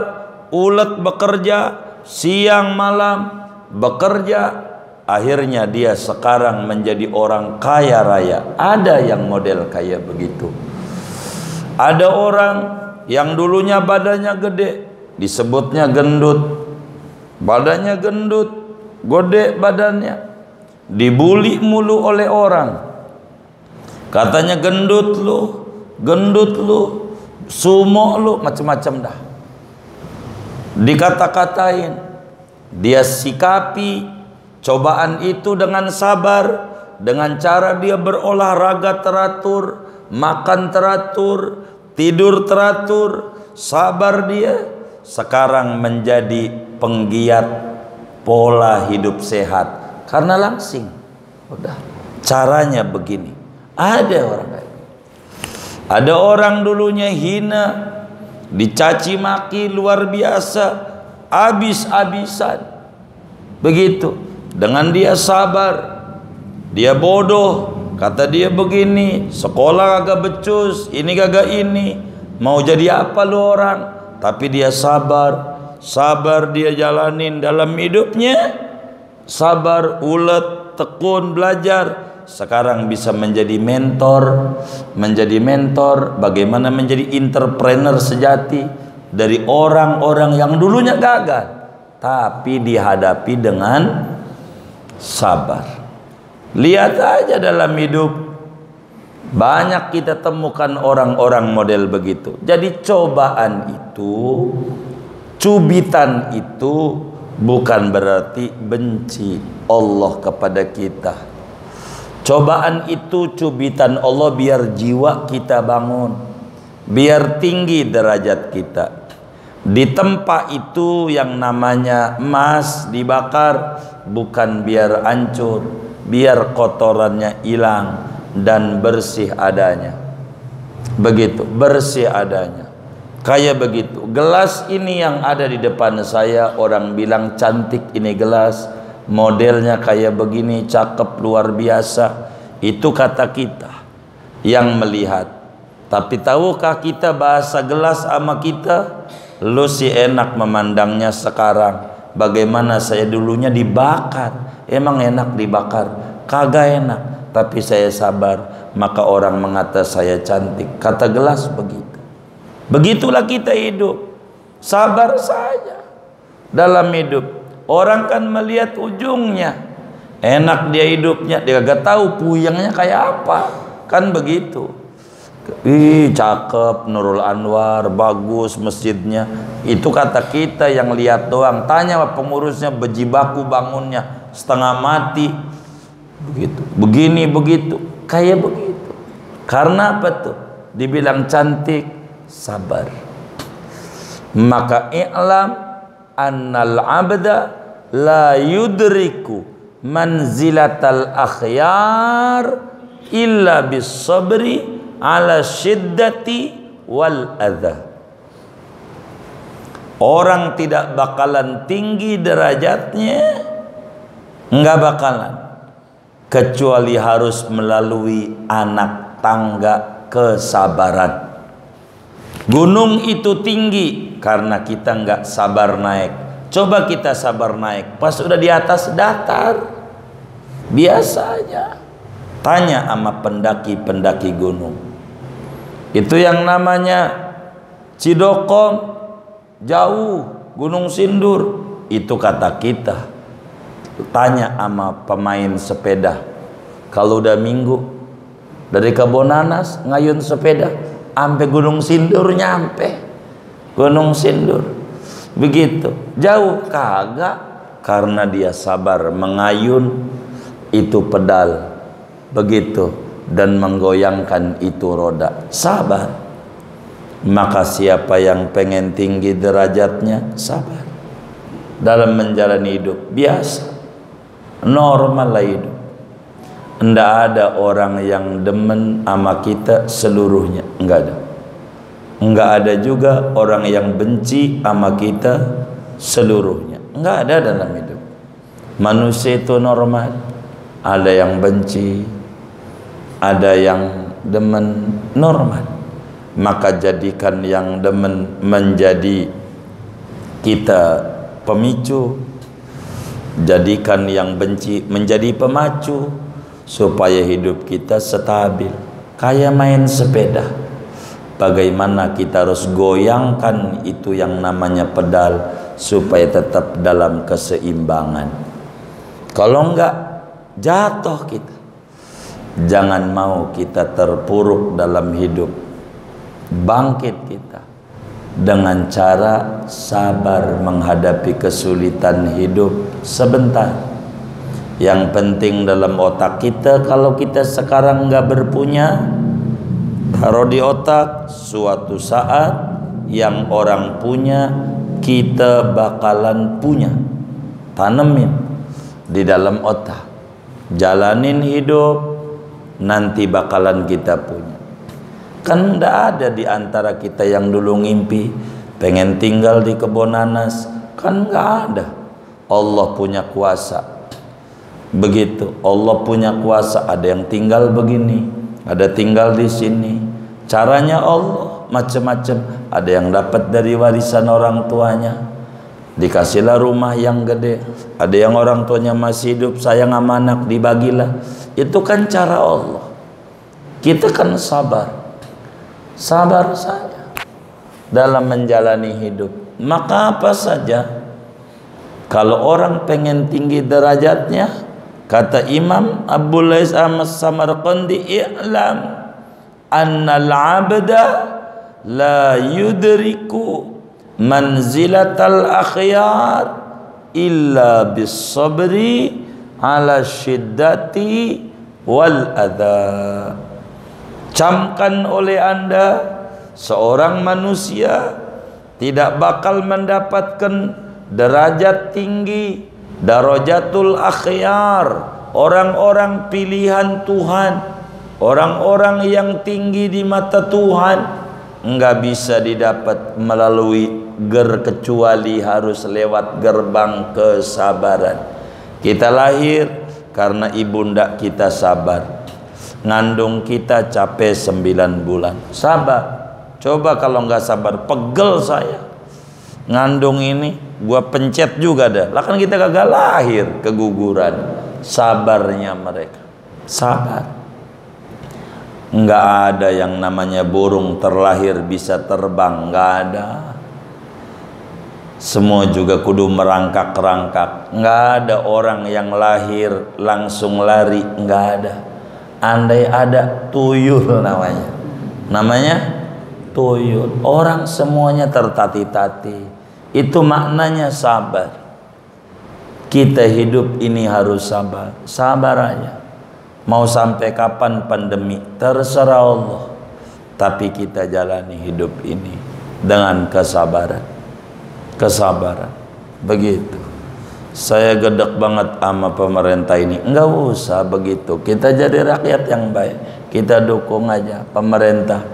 ulet bekerja, siang malam bekerja, akhirnya dia sekarang menjadi orang kaya raya. Ada yang model kayak begitu. Ada orang yang dulunya badannya gede, disebutnya gendut. Badannya gendut, gede badannya, dibully mulu oleh orang. Katanya gendut lu, sumo lu, macam-macam dah. Dikata-katain. Dia sikapi cobaan itu dengan sabar, dengan cara dia berolahraga teratur, makan teratur, tidur teratur, sabar dia. Sekarang menjadi penggiat pola hidup sehat karena langsing. Udah, caranya begini. Ada orang kayak gitu. Ada orang dulunya hina, dicaci maki luar biasa, habis-habisan. Begitu. dengan dia sabar. Dia bodoh, kata dia begini, sekolah kagak becus, ini kagak ini, mau jadi apa lu orang? Tapi dia sabar, sabar dia jalanin dalam hidupnya, sabar, ulet, tekun, belajar. Sekarang bisa menjadi mentor, bagaimana menjadi entrepreneur sejati dari orang-orang yang dulunya gagal, tapi dihadapi dengan sabar. Lihat aja dalam hidup, banyak kita temukan orang-orang model begitu. Jadi cobaan itu, cubitan itu bukan berarti benci Allah kepada kita. Cobaan itu cubitan Allah biar jiwa kita bangun, biar tinggi derajat kita. Di tempat itu yang namanya emas dibakar bukan biar hancur, biar kotorannya hilang dan bersih adanya. Begitu, bersih adanya. Kayak begitu. Gelas ini yang ada di depan saya, orang bilang cantik ini gelas, modelnya kayak begini, cakep luar biasa. Itu kata kita yang melihat. Tapi tahukah kita bahasa gelas sama kita? Lu sih enak memandangnya sekarang. Bagaimana saya dulunya dibakar. Emang enak dibakar? Kagak enak. Tapi saya sabar, maka orang mengata saya cantik. Kata gelas begitu. Begitulah kita hidup. Sabar saja dalam hidup. Orang kan melihat ujungnya. Enak dia hidupnya, dia gak tahu puyengnya kayak apa. Kan begitu. Ih, cakep Nurul Anwar, bagus masjidnya. Itu kata kita yang lihat doang. Tanya pengurusnya, bejibaku bangunnya, setengah mati. Begitu, begini begitu, kayak begitu. Karena apa tuh? Dibilang cantik, sabar. Maka i'lam annal abda la yudriku manzilatal akhyar illa bis sabri ala syiddati wal adha. Orang tidak bakalan tinggi derajatnya, enggak bakalan, kecuali harus melalui anak tangga kesabaran. Gunung itu tinggi karena kita enggak sabar naik. Coba kita sabar naik, pas udah di atas datar, biasanya. Tanya sama pendaki-pendaki gunung. Itu yang namanya Cidokom, jauh, Gunung Sindur. Itu kata kita. Tanya sama pemain sepeda. Kalau udah minggu dari Kebonanas ngayun sepeda sampai Gunung Sindur, nyampe Gunung Sindur. Begitu. Jauh kagak, karena dia sabar mengayun itu pedal. Begitu, dan menggoyangkan itu roda. Sabar. Maka siapa yang pengen tinggi derajatnya, sabar dalam menjalani hidup biasa, normal lah hidup. Nggak ada orang yang demen sama kita seluruhnya, nggak ada. Nggak ada juga orang yang benci sama kita seluruhnya, nggak ada dalam hidup. Manusia itu normal, ada yang benci, ada yang demen, normal. Maka jadikan yang demen menjadi kita pemicu, jadikan yang benci menjadi pemacu, supaya hidup kita stabil. Kayak main sepeda, bagaimana kita harus goyangkan itu yang namanya pedal supaya tetap dalam keseimbangan. Kalau enggak, jatuh kita. Jangan mau kita terpuruk dalam hidup. Bangkit kita dengan cara sabar menghadapi kesulitan hidup sebentar. Yang penting dalam otak kita, kalau kita sekarang nggak berpunya, taruh di otak, suatu saat yang orang punya kita bakalan punya. Tanemin di dalam otak, jalanin hidup, nanti bakalan kita punya. Kan tidak ada di antara kita yang dulu ngimpi pengen tinggal di Kebonanas, kan nggak ada. Allah punya kuasa. Begitu. Allah punya kuasa, ada yang tinggal begini, ada tinggal di sini. Caranya Allah macam-macam. Ada yang dapat dari warisan orang tuanya, dikasihlah rumah yang gede. Ada yang orang tuanya masih hidup, sayang sama anak, dibagilah. Itu kan cara Allah. Kita kan sabar, sabar saja dalam menjalani hidup. Maka apa saja, kalau orang pengen tinggi derajatnya, kata Imam Abu Lais As-Samarqandi, i'lam annal abda la yudriku manzilatal akhyar illa bis sabri ala syiddati wal adha. Camkan oleh Anda, seorang manusia tidak bakal mendapatkan derajat tinggi, darajatul akhyar, orang-orang pilihan Tuhan, orang-orang yang tinggi di mata Tuhan, enggak bisa didapat melalui kecuali harus lewat gerbang kesabaran. Kita lahir karena ibunda kita sabar, ngandung kita capek 9 bulan, sabar. Coba kalau nggak sabar, pegel saya ngandung ini, gua pencet juga dah. Lah kan kita kagak lahir keguguran. Sabarnya mereka, sabar. Nggak ada yang namanya burung terlahir bisa terbang, nggak ada. Semua juga kudu merangkak-rangkak. Nggak ada orang yang lahir langsung lari, nggak ada. Andai ada, tuyul namanya tuyul. Orang semuanya tertati-tati. Itu maknanya sabar. Kita hidup ini harus sabar, sabar aja. Mau sampai kapan pandemi, terserah Allah. Tapi kita jalani hidup ini dengan kesabaran, kesabaran. Begitu. Saya gedek banget sama pemerintah ini. Enggak usah begitu. Kita jadi rakyat yang baik. Kita dukung aja pemerintah.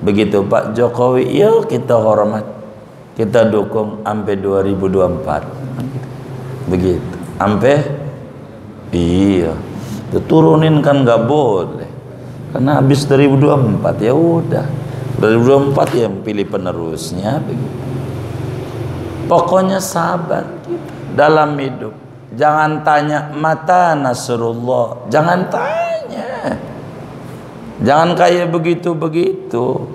Begitu Pak Jokowi, yuk kita hormat. Kita dukung sampai 2024. Begitu. Sampai iya. Turunin kan nggak boleh. Karena habis 2024 ya udah. 2024 yang pilih penerusnya. Begitu. Pokoknya sabar kita dalam hidup. Jangan tanya mata nasrullah. Jangan tanya. Jangan kayak begitu-begitu.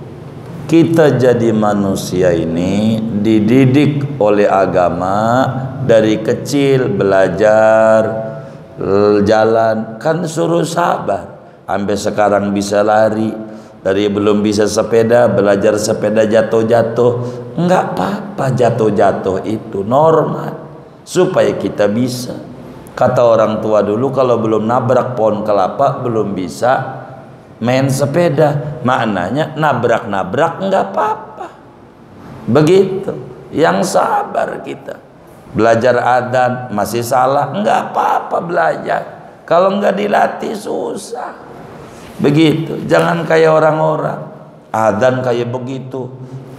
Kita jadi manusia ini dididik oleh agama dari kecil, belajar jalan, kan suruh sabar. Sampai sekarang bisa lari, dari belum bisa sepeda, belajar sepeda jatuh-jatuh. Enggak apa-apa jatuh-jatuh, itu normal supaya kita bisa. Kata orang tua dulu, kalau belum nabrak pohon kelapa belum bisa main sepeda. Maknanya nabrak-nabrak enggak apa-apa. Begitu. Yang sabar kita. Belajar adzan masih salah, enggak apa-apa belajar. Kalau enggak dilatih susah. Begitu. Jangan kayak orang-orang adzan kayak begitu,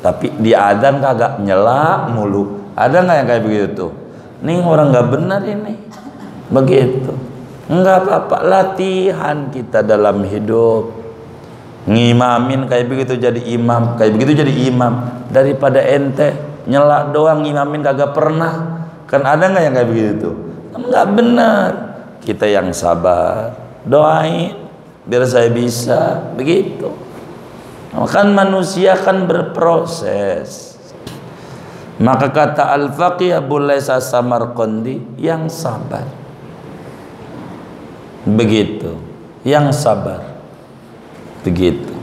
tapi di adzan kagak nyela mulu. Ada nggak yang kayak begitu? Nih orang nggak benar ini. Begitu. Enggak apa-apa, latihan kita dalam hidup. Ngimamin kayak begitu jadi imam, kayak begitu jadi imam. Daripada ente nyela doang ngimamin kagak pernah. Kan ada nggak yang kayak begitu? Enggak benar. Kita yang sabar, doain biar saya bisa, begitu. Kan manusia kan berproses. Maka kata Al-Faqih Abu Lais As-Samarqandi, yang sabar. Begitu, yang sabar. Begitu.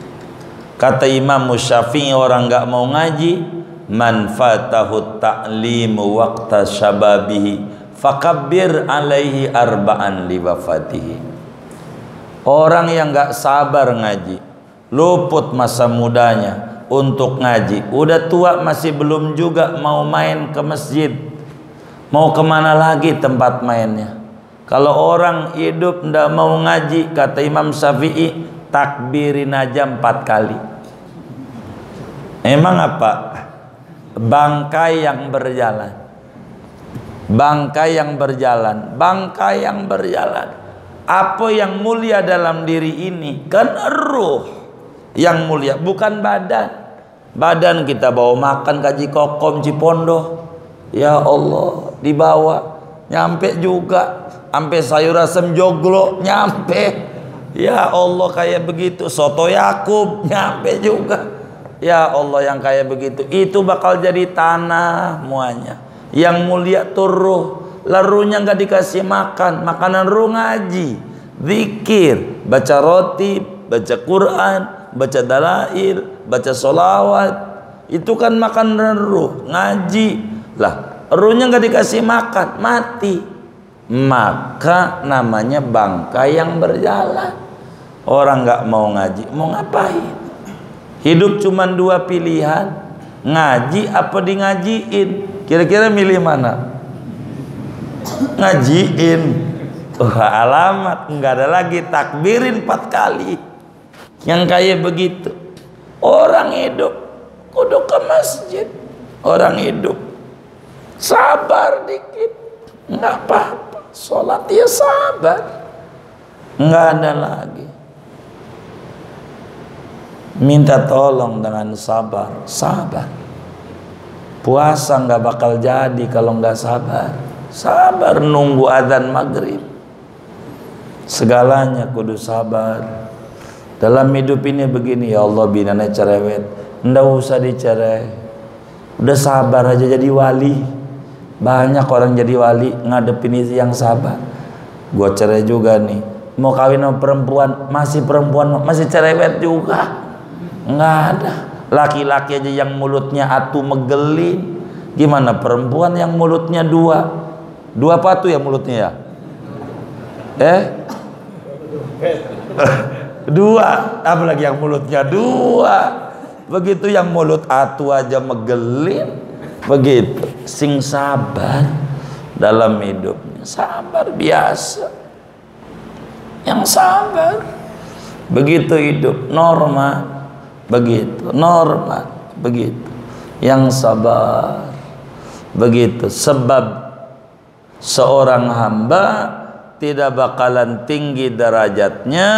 Kata Imam Syafi'i, orang nggak mau ngaji, man fatahu ta'limu waqta syababihi fakabbir alaihi arba'an li wafatihi. Orang yang nggak sabar ngaji, luput masa mudanya untuk ngaji, udah tua masih belum juga mau main ke masjid, mau kemana lagi tempat mainnya. Kalau orang hidup ndak mau ngaji, kata Imam Syafi'i, takbirin aja 4 kali. Emang apa? Bangkai yang berjalan. Bangkai yang berjalan, bangkai yang berjalan. Apa yang mulia dalam diri ini? Kan ruh yang mulia, bukan badan. Badan kita bawa makan kaji kokom Cipondo, ya Allah, dibawa nyampe juga, sampai sayur asem joglo nyampe, ya Allah, kayak begitu. Soto Yakub nyampe juga, ya Allah, yang kayak begitu itu bakal jadi tanah muanya. Yang mulia tuh ruh, larunya nggak dikasih makan, makanan ruh ngaji, zikir, baca roti, baca Quran, baca dalail, baca solawat. Itu kan makanan ruh, ngaji. Lah ruhnya nggak dikasih makan, mati. Maka namanya bangkai yang berjalan. Orang nggak mau ngaji, mau ngapain? Hidup cuma dua pilihan, ngaji apa di ngajiin. Kira-kira milih mana? Ngajiin. Alamat, nggak ada lagi takbirin 4 kali. Yang kayak begitu. Orang hidup kudu ke masjid. Orang hidup sabar dikit, nggak apa-apa. Sholat ya sabar, nggak ada lagi. Minta tolong dengan sabar, sabar. Puasa nggak bakal jadi kalau nggak sabar. Sabar nunggu adzan maghrib. Segalanya kudu sabar. Dalam hidup ini begini, ya Allah, binane cerewet, ndak usah dicerai. Udah sabar aja jadi wali. Banyak orang jadi wali ngadepin isi yang sabar. Gua cerai juga nih, mau kawin sama perempuan, masih cerewet juga. Nggak ada. Laki-laki aja yang mulutnya atu megelin, gimana perempuan yang mulutnya dua patu ya mulutnya ya? Dua, apalagi yang mulutnya dua. Begitu yang mulut atu aja megelin, begitu. Sing sabar dalam hidupnya, sabar biasa. Yang sabar, begitu hidup normal. Begitu normal, begitu yang sabar, begitu. Sebab seorang hamba tidak bakalan tinggi derajatnya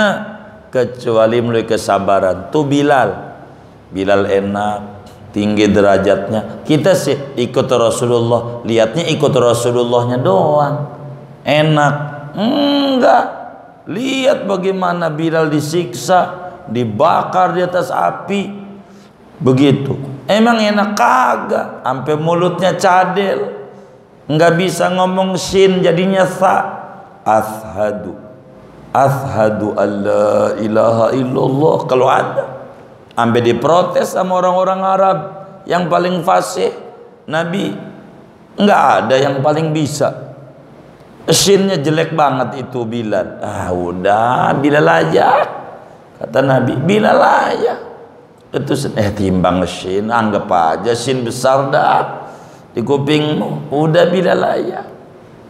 kecuali melalui kesabaran. Tuh Bilal enak, tinggi derajatnya. Kita sih ikut Rasulullah, lihatnya ikut Rasulullahnya doang, enak. Enggak, lihat bagaimana Bilal disiksa, dibakar di atas api, begitu. Emang enak kagak? Sampai mulutnya cadel, nggak bisa ngomong shin, jadinya sa. Ashadu alla ilaha illallah. Kalau ada, sampai diprotes sama orang-orang Arab yang paling fasih. Nabi nggak ada yang paling bisa. Shinnya jelek banget itu Bilal. Udah Bilal aja. Kata Nabi, Bilal aja. Itu timbang shin, anggap aja shin besar dah di kupingmu. Udah Bilal aja.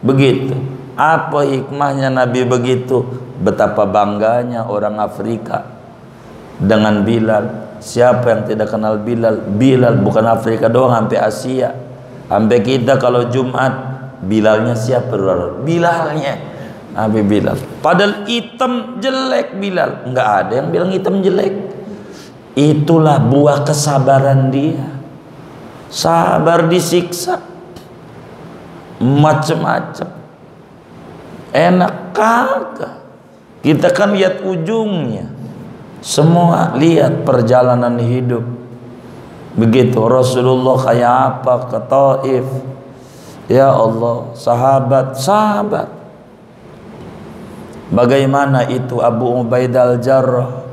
Begitu. Apa hikmahnya Nabi begitu? Betapa bangganya orang Afrika dengan Bilal. Siapa yang tidak kenal Bilal? Bilal bukan Afrika doang, sampai Asia, sampai kita kalau Jumat, Bilalnya siapa? Bilalnya Nabi Bilal. Padahal hitam jelek Bilal, nggak ada yang bilang hitam jelek. Itulah buah kesabaran dia. Sabar disiksa macam-macam. Enak kagak? Kita kan lihat ujungnya. Semua lihat perjalanan hidup. Begitu Rasulullah kayak apa ke Taif. Ya Allah, sahabat. Bagaimana itu Abu Ubaidah al-Jarrah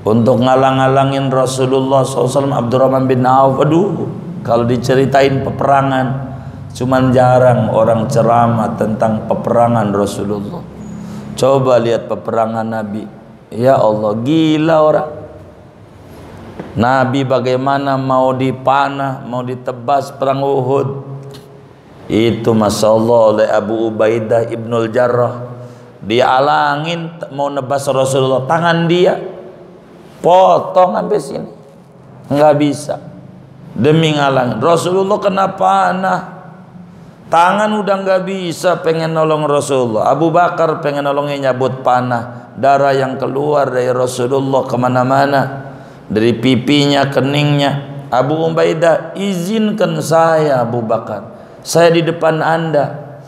untuk ngalang-ngalangin Rasulullah SAW, Abdurrahman bin Auf. Aduh, kalau diceritain peperangan, cuman jarang orang ceramah tentang peperangan Rasulullah. Coba lihat peperangan Nabi. Ya Allah, gila orang. Nabi bagaimana mau dipanah, mau ditebas perang Uhud. Itu Masya Allah oleh Abu Ubaidah ibnul Jarrah. Dia alangin mau nebas Rasulullah, tangan dia potong sampai sini, nggak bisa, demi ngalangin Rasulullah kena panah. Tangan udah nggak bisa pengen nolong Rasulullah. Abu Bakar pengen nolongnya, nyabut panah, darah yang keluar dari Rasulullah kemana-mana, dari pipinya, keningnya. Abu Ubaidah, izinkan saya Abu Bakar, saya di depan Anda,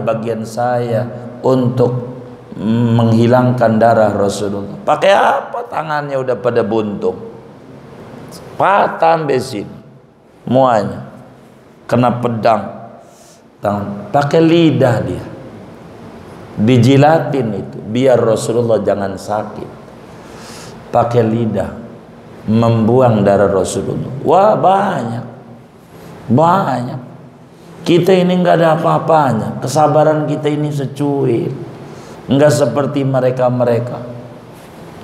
bagian saya untuk menghilangkan darah Rasulullah. Pakai apa? Tangannya udah pada buntung, patah besin, muanya kena pedang. Tangan, pakai lidah dia dijilatin itu biar Rasulullah jangan sakit. Pakai lidah membuang darah Rasulullah. Wah, banyak. Kita ini nggak ada apa-apanya. Kesabaran kita ini secuil, nggak seperti mereka.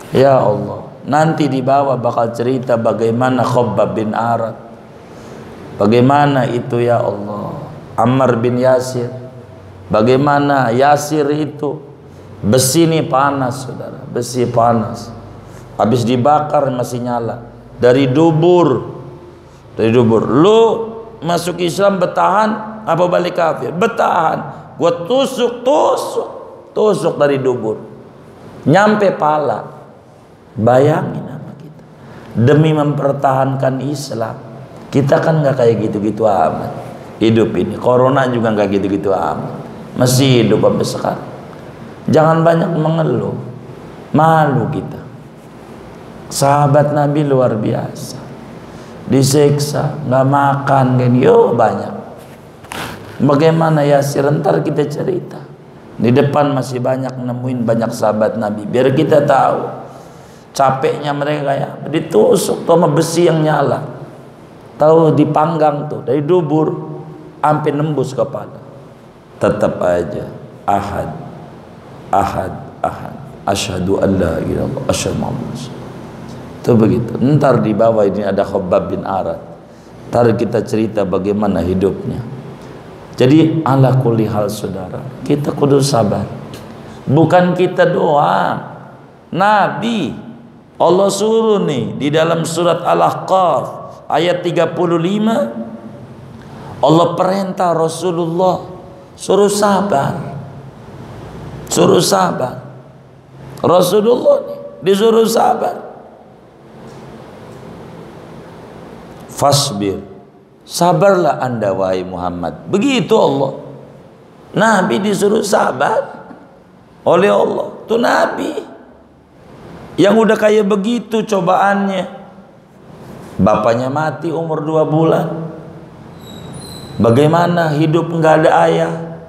Ya Allah, nanti di bawah bakal cerita bagaimana Khabbab bin Arat, bagaimana itu ya Allah, Ammar bin Yasir, bagaimana Yasir itu, besi ini panas saudara, besi panas, habis dibakar masih nyala, dari dubur. Lu masuk Islam bertahan apa balik kafir? Bertahan. Gua tusuk dari dubur nyampe pala. Bayangin sama kita, demi mempertahankan Islam. Kita kan nggak kayak gitu-gitu amat hidup ini. Corona juga nggak gitu-gitu amat, masih hidup sampai sekarang. Jangan banyak mengeluh, malu kita. Sahabat Nabi luar biasa, disiksa, nggak makan kan, banyak. Bagaimana Yasir, ntar kita cerita. Di depan masih banyak nemuin banyak sahabat Nabi, biar kita tahu capeknya mereka ya. Ditusuk sama besi yang nyala, tahu dipanggang tuh dari dubur sampai nembus kepala. Tetap aja ahad, asyhadu an la ilaha illallah, asyhadu Muhammad. Itu begitu. Ntar di bawah ini ada Khabbab bin Arat. Ntar kita cerita bagaimana hidupnya. Jadi ala kulli hal saudara, kita kudu sabar. Bukan kita doang, Nabi Allah suruh nih di dalam surat Al-Ahqaf ayat 35, Allah perintah Rasulullah suruh sabar. Rasulullah nih disuruh sabar. Fasbir, sabarlah anda wahai Muhammad. Begitu Allah. Nabi disuruh sabar oleh Allah. Tuh Nabi yang udah kayak begitu cobaannya. Bapaknya mati umur 2 bulan. Bagaimana hidup nggak ada ayah,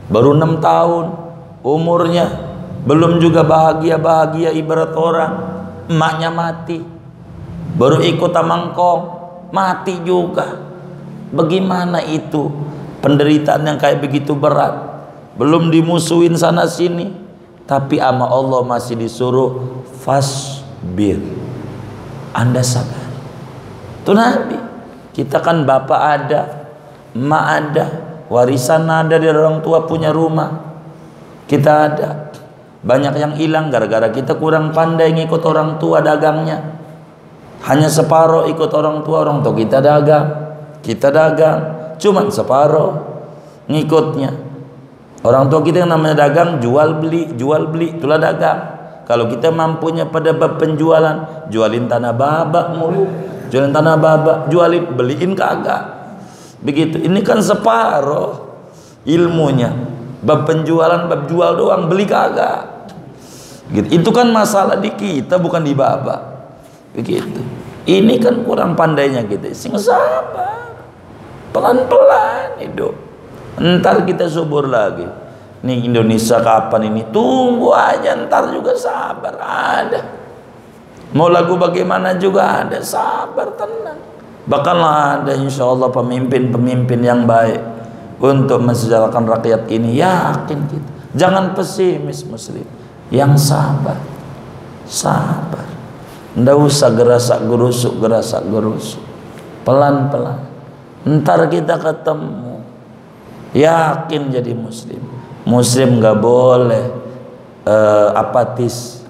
baru 6 tahun umurnya, belum juga bahagia ibarat orang. Emaknya mati, baru ikut tamangkong, mati juga. Bagaimana itu penderitaan yang kayak begitu berat, belum dimusuhin sana sini, tapi ama Allah masih disuruh fasbir, anda sabar. Itu Nabi. Kita kan bapak ada, emak ada, warisan ada dari orang tua, punya rumah, kita ada. Banyak yang hilang gara-gara kita kurang pandai ngikut orang tua dagangnya. Hanya separuh ikut orang tua kita dagang, cuman separuh ngikutnya. Orang tua kita yang namanya dagang, jual beli, itulah dagang. Kalau kita mampunya pada bab penjualan, jualin tanah babak mulu, jualin, beliin kagak. Begitu. Ini kan separuh ilmunya. Bab penjualan, bab jual doang, beli kagak. Gitu. Itu kan masalah di kita, bukan di babak. Begitu. Ini kan kurang pandainya kita. Sing sabar, pelan-pelan hidup. Ntar kita subur lagi. Nih Indonesia kapan ini? Tunggu aja, ntar juga sabar ada. Mau lagu bagaimana juga ada, sabar, tenang. Bakal ada insya Allah pemimpin-pemimpin yang baik untuk mensejahterakan rakyat ini. Yakin kita. Jangan pesimis muslim. Yang sabar. Nggak usah gerasak gerusuk. Pelan-pelan. Ntar kita ketemu. Yakin jadi muslim. Muslim nggak boleh apatis.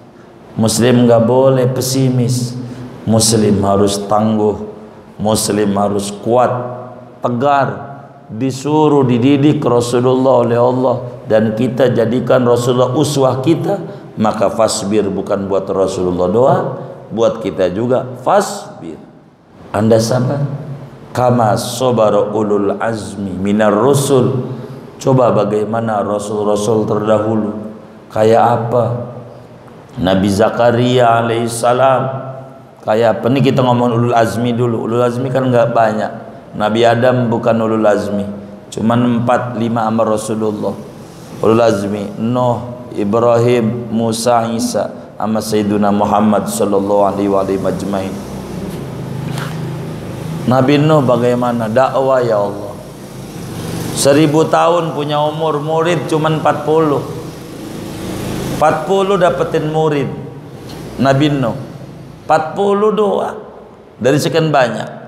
Muslim nggak boleh pesimis. Muslim harus tangguh. Muslim harus kuat, tegar, disuruh dididik Rasulullah oleh Allah dan kita jadikan Rasulullah uswah kita, maka fasbir bukan buat Rasulullah doang, buat kita juga fasbir. Anda sabar kama sabara ulul azmi minar rusul. Coba bagaimana rasul-rasul terdahulu, kayak apa Nabi Zakaria alaihissalam, kayak apa nih. Kita ngomong ulul azmi dulu. Ulul azmi kan nggak banyak. Nabi Adam bukan ulul azmi, cuman 4-5 sama Rasulullah. Ulul azmi Nuh, Ibrahim, Musa, Isa sama Sayyiduna Muhammad sallallahu alaihi majmain. Nabi Nuh bagaimana dakwah ya Allah, 1000 tahun punya umur, murid cuman 40 dapetin murid. Nabi Nuh 40 doang dari sekian banyak.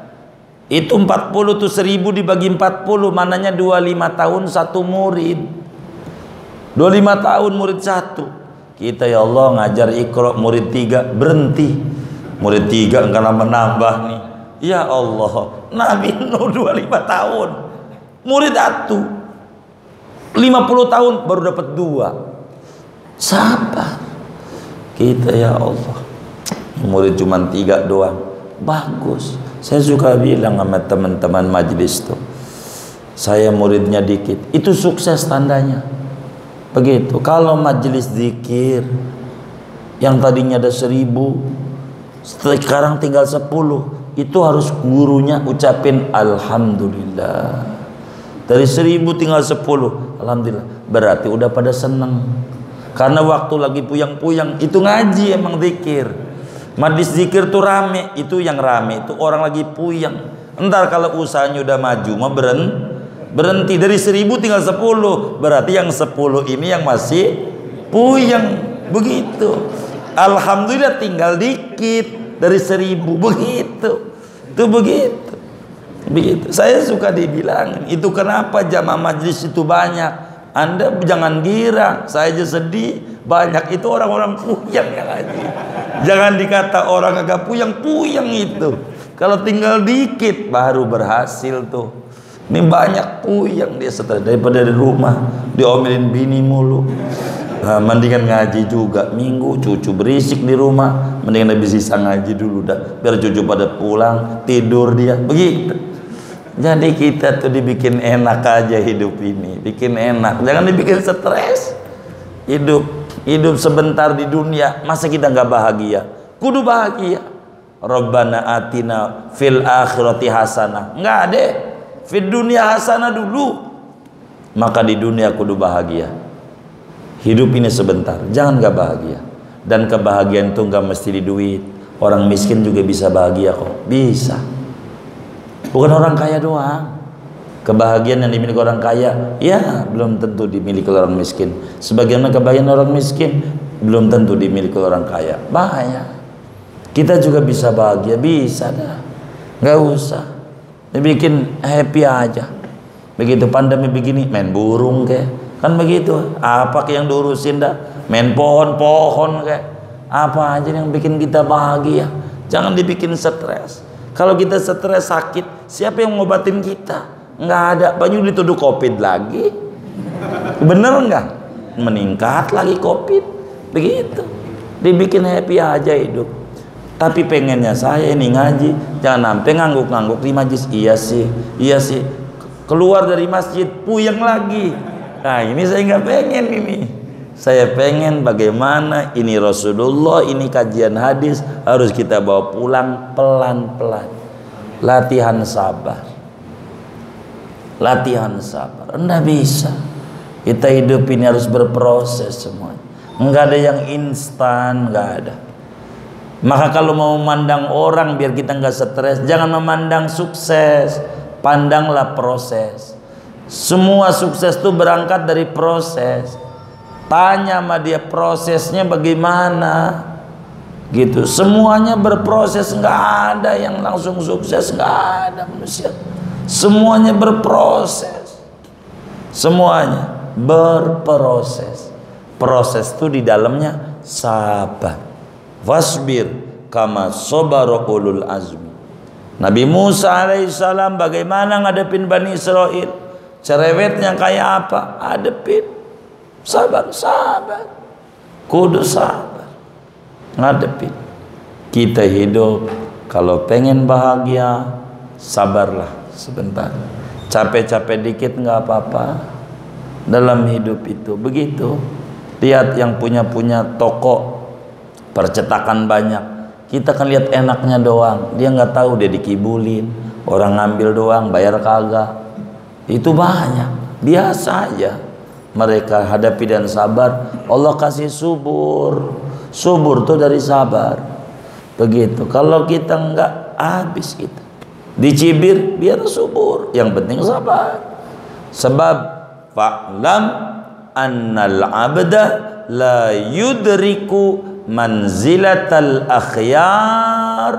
Itu 40 tuh 1000 dibagi 40, mananya 25 tahun satu murid, 25 tahun murid satu. Kita ya Allah ngajar Iqra murid 3 berhenti, murid 3 enggak nambah nih. Ya Allah, Nabi Nuh 25 tahun murid 1, 50 tahun baru dapat 2. Sabar kita ya Allah, murid cuma 3 doang. Bagus. Saya suka bilang sama teman-teman majelis tuh, saya muridnya dikit, itu sukses tandanya. Begitu. Kalau majelis zikir yang tadinya ada 1000 sekarang tinggal 10, itu harus gurunya ucapin alhamdulillah. Dari 1000 tinggal 10, alhamdulillah. Berarti udah pada seneng. Karena waktu lagi puyang-puyang itu ngaji emang zikir. Majlis zikir tuh rame, itu yang rame itu orang lagi puyang. Entar kalau usahanya udah maju mah berhenti. Dari 1000 tinggal 10, berarti yang 10 ini yang masih puyang. Begitu. Alhamdulillah tinggal dikit dari 1000. Begitu. Itu begitu. Begitu. Saya suka dibilang, itu kenapa jamaah majlis itu banyak. Anda jangan girang, saya aja sedih. Banyak itu orang-orang puyang yang ngaji. Jangan dikata orang agak puyang itu. Kalau tinggal dikit baru berhasil tuh. Ini banyak puyang dia setelah daripada di rumah diomelin bini mulu. Nah, mendingan ngaji juga. Minggu cucu berisik di rumah, mendingan lebih sisa ngaji dulu dah. Biar cucu pada pulang tidur dia. Begitu. Jadi kita tuh dibikin enak aja hidup ini, bikin enak, jangan dibikin stres. Hidup sebentar di dunia, masa kita nggak bahagia? Kudu bahagia. Rabbana atina fil akhirati hasanah, nggak ada. Fid dunia hasanah dulu, maka di dunia kudu bahagia. Hidup ini sebentar, jangan nggak bahagia. Dan kebahagiaan itu nggak mesti di duit. Orang miskin juga bisa bahagia kok, bisa. Bukan orang kaya doang. Kebahagiaan yang dimiliki orang kaya, ya belum tentu dimiliki orang miskin. Sebagaimana kebahagiaan orang miskin belum tentu dimiliki orang kaya. Bahaya. Kita juga bisa bahagia, bisa dah. Nggak usah. Dibikin happy aja. Begitu pandemi begini, main burung kayak, kan begitu. Apa yang diurusin dah? Main pohon-pohon kayak. Apa aja yang bikin kita bahagia. Jangan dibikin stres. Kalau kita stres sakit, siapa yang ngobatin kita? Nggak ada. Banyak dituduh COVID lagi. Bener nggak? Meningkat lagi COVID. Begitu. Dibikin happy aja hidup. Tapi pengennya saya ini ngaji, jangan sampai ngangguk-ngangguk di majlis. Iya sih. Keluar dari masjid puyeng lagi. Nah ini saya nggak pengen ini. Saya pengen bagaimana ini Rasulullah, ini kajian hadis harus kita bawa pulang pelan-pelan. Latihan sabar. Latihan sabar. Enggak bisa. Kita hidup ini harus berproses semuanya. Enggak ada yang instan, enggak ada. Maka kalau mau memandang orang biar kita enggak stres, jangan memandang sukses, pandanglah proses. Semua sukses itu berangkat dari proses. Tanya sama dia prosesnya bagaimana, gitu. Semuanya berproses, nggak ada yang langsung sukses, nggak ada manusia. Semuanya berproses, semuanya berproses. Proses itu di dalamnya sabar. Wasbir kama sabara ulul azmi. Nabi Musa alaihissalam bagaimana ngadepin Bani Israel? cerewetnya kayak apa, hadepin. Sabar, sabar. Kudu sabar. Ngadepin. Kita hidup, kalau pengen bahagia, sabarlah sebentar. Capek-capek dikit nggak apa-apa. Dalam hidup itu begitu. Lihat yang punya toko percetakan banyak. Kita kan lihat enaknya doang. Dia nggak tahu dia dikibulin. Orang ngambil doang, bayar kagak. Itu banyak. Biasa aja. Mereka hadapi dan sabar. Allah kasih subur. Subur tuh dari sabar. Begitu. Kalau kita nggak, habis kita. Dicibir biar subur. Yang penting sabar. Sebab fa'lam annal abda la yudriku manzilatal akhyar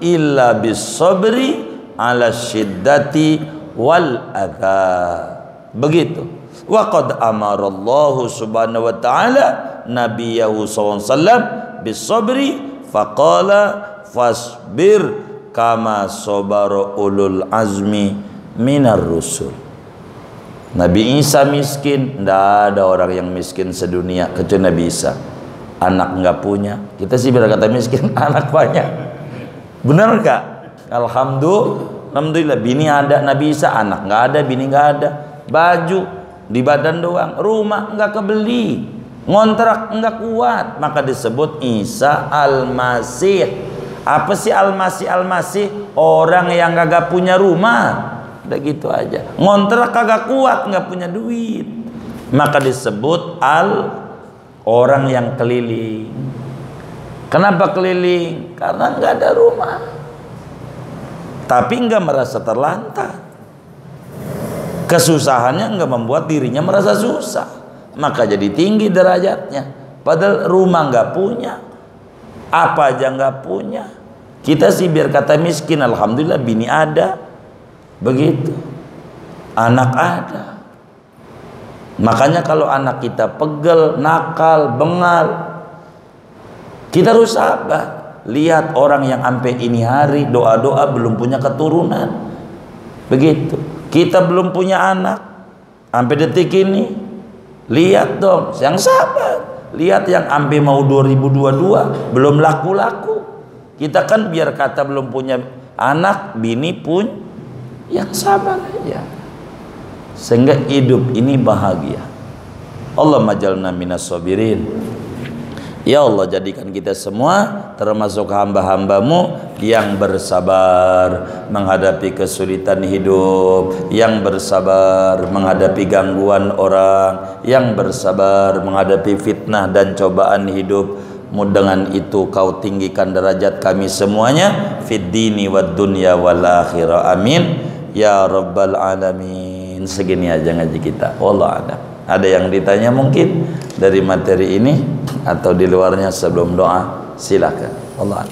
illa bis-sabri ala syiddati wal adha. Begitu. Wa qad amarallahu subhanahu wa ta'ala nabiyahu sallallahu alaihi wasallam bis-sabri faqala fasbir kama sabara ulul azmi minar rusul. Nabi Isa miskin, tidak ada orang yang miskin sedunia kecuali Nabi Isa. Anak nggak punya, kita sih biar kata miskin, anak banyak. Benar nggak? Alhamdulillah, bini ada, Nabi Isa anak nggak ada, bini nggak ada. Baju di badan doang, rumah nggak kebeli, ngontrak nggak kuat, maka disebut Isa Al-Masih. Apa sih Al-Masih? Al-Masih orang yang kagak punya rumah. Udah gitu aja, ngontrak kagak kuat, nggak punya duit, maka disebut orang yang keliling. Kenapa keliling? Karena nggak ada rumah, tapi nggak merasa terlantar. Kesusahannya nggak membuat dirinya merasa susah, maka jadi tinggi derajatnya. Padahal rumah nggak punya, apa aja nggak punya. Kita sih biar kata miskin, alhamdulillah bini ada. Begitu, anak ada. Makanya kalau anak kita pegel, nakal, bengal, kita harus sabar. Lihat orang yang sampai ini hari doa-doa belum punya keturunan. Begitu. Kita belum punya anak sampai detik ini. Lihat dong, yang sabar. Lihat yang sampai mau 2022 belum laku-laku. Kita kan biar kata belum punya anak, bini pun yang sabar aja, sehingga hidup ini bahagia. Allahumma jalna minas sabirin. Ya Allah, jadikan kita semua termasuk hamba-hambamu yang bersabar menghadapi kesulitan hidup, yang bersabar menghadapi gangguan orang, yang bersabar menghadapi fitnah dan cobaan hidup. Dengan itu kau tinggikan derajat kami semuanya fid dini wad dunya wal akhirah. Amin ya rabbal alamin. Segini aja ngaji kita. Wallah ada. Ada yang ditanya mungkin dari materi ini atau di luarnya sebelum doa, silakan. Allah.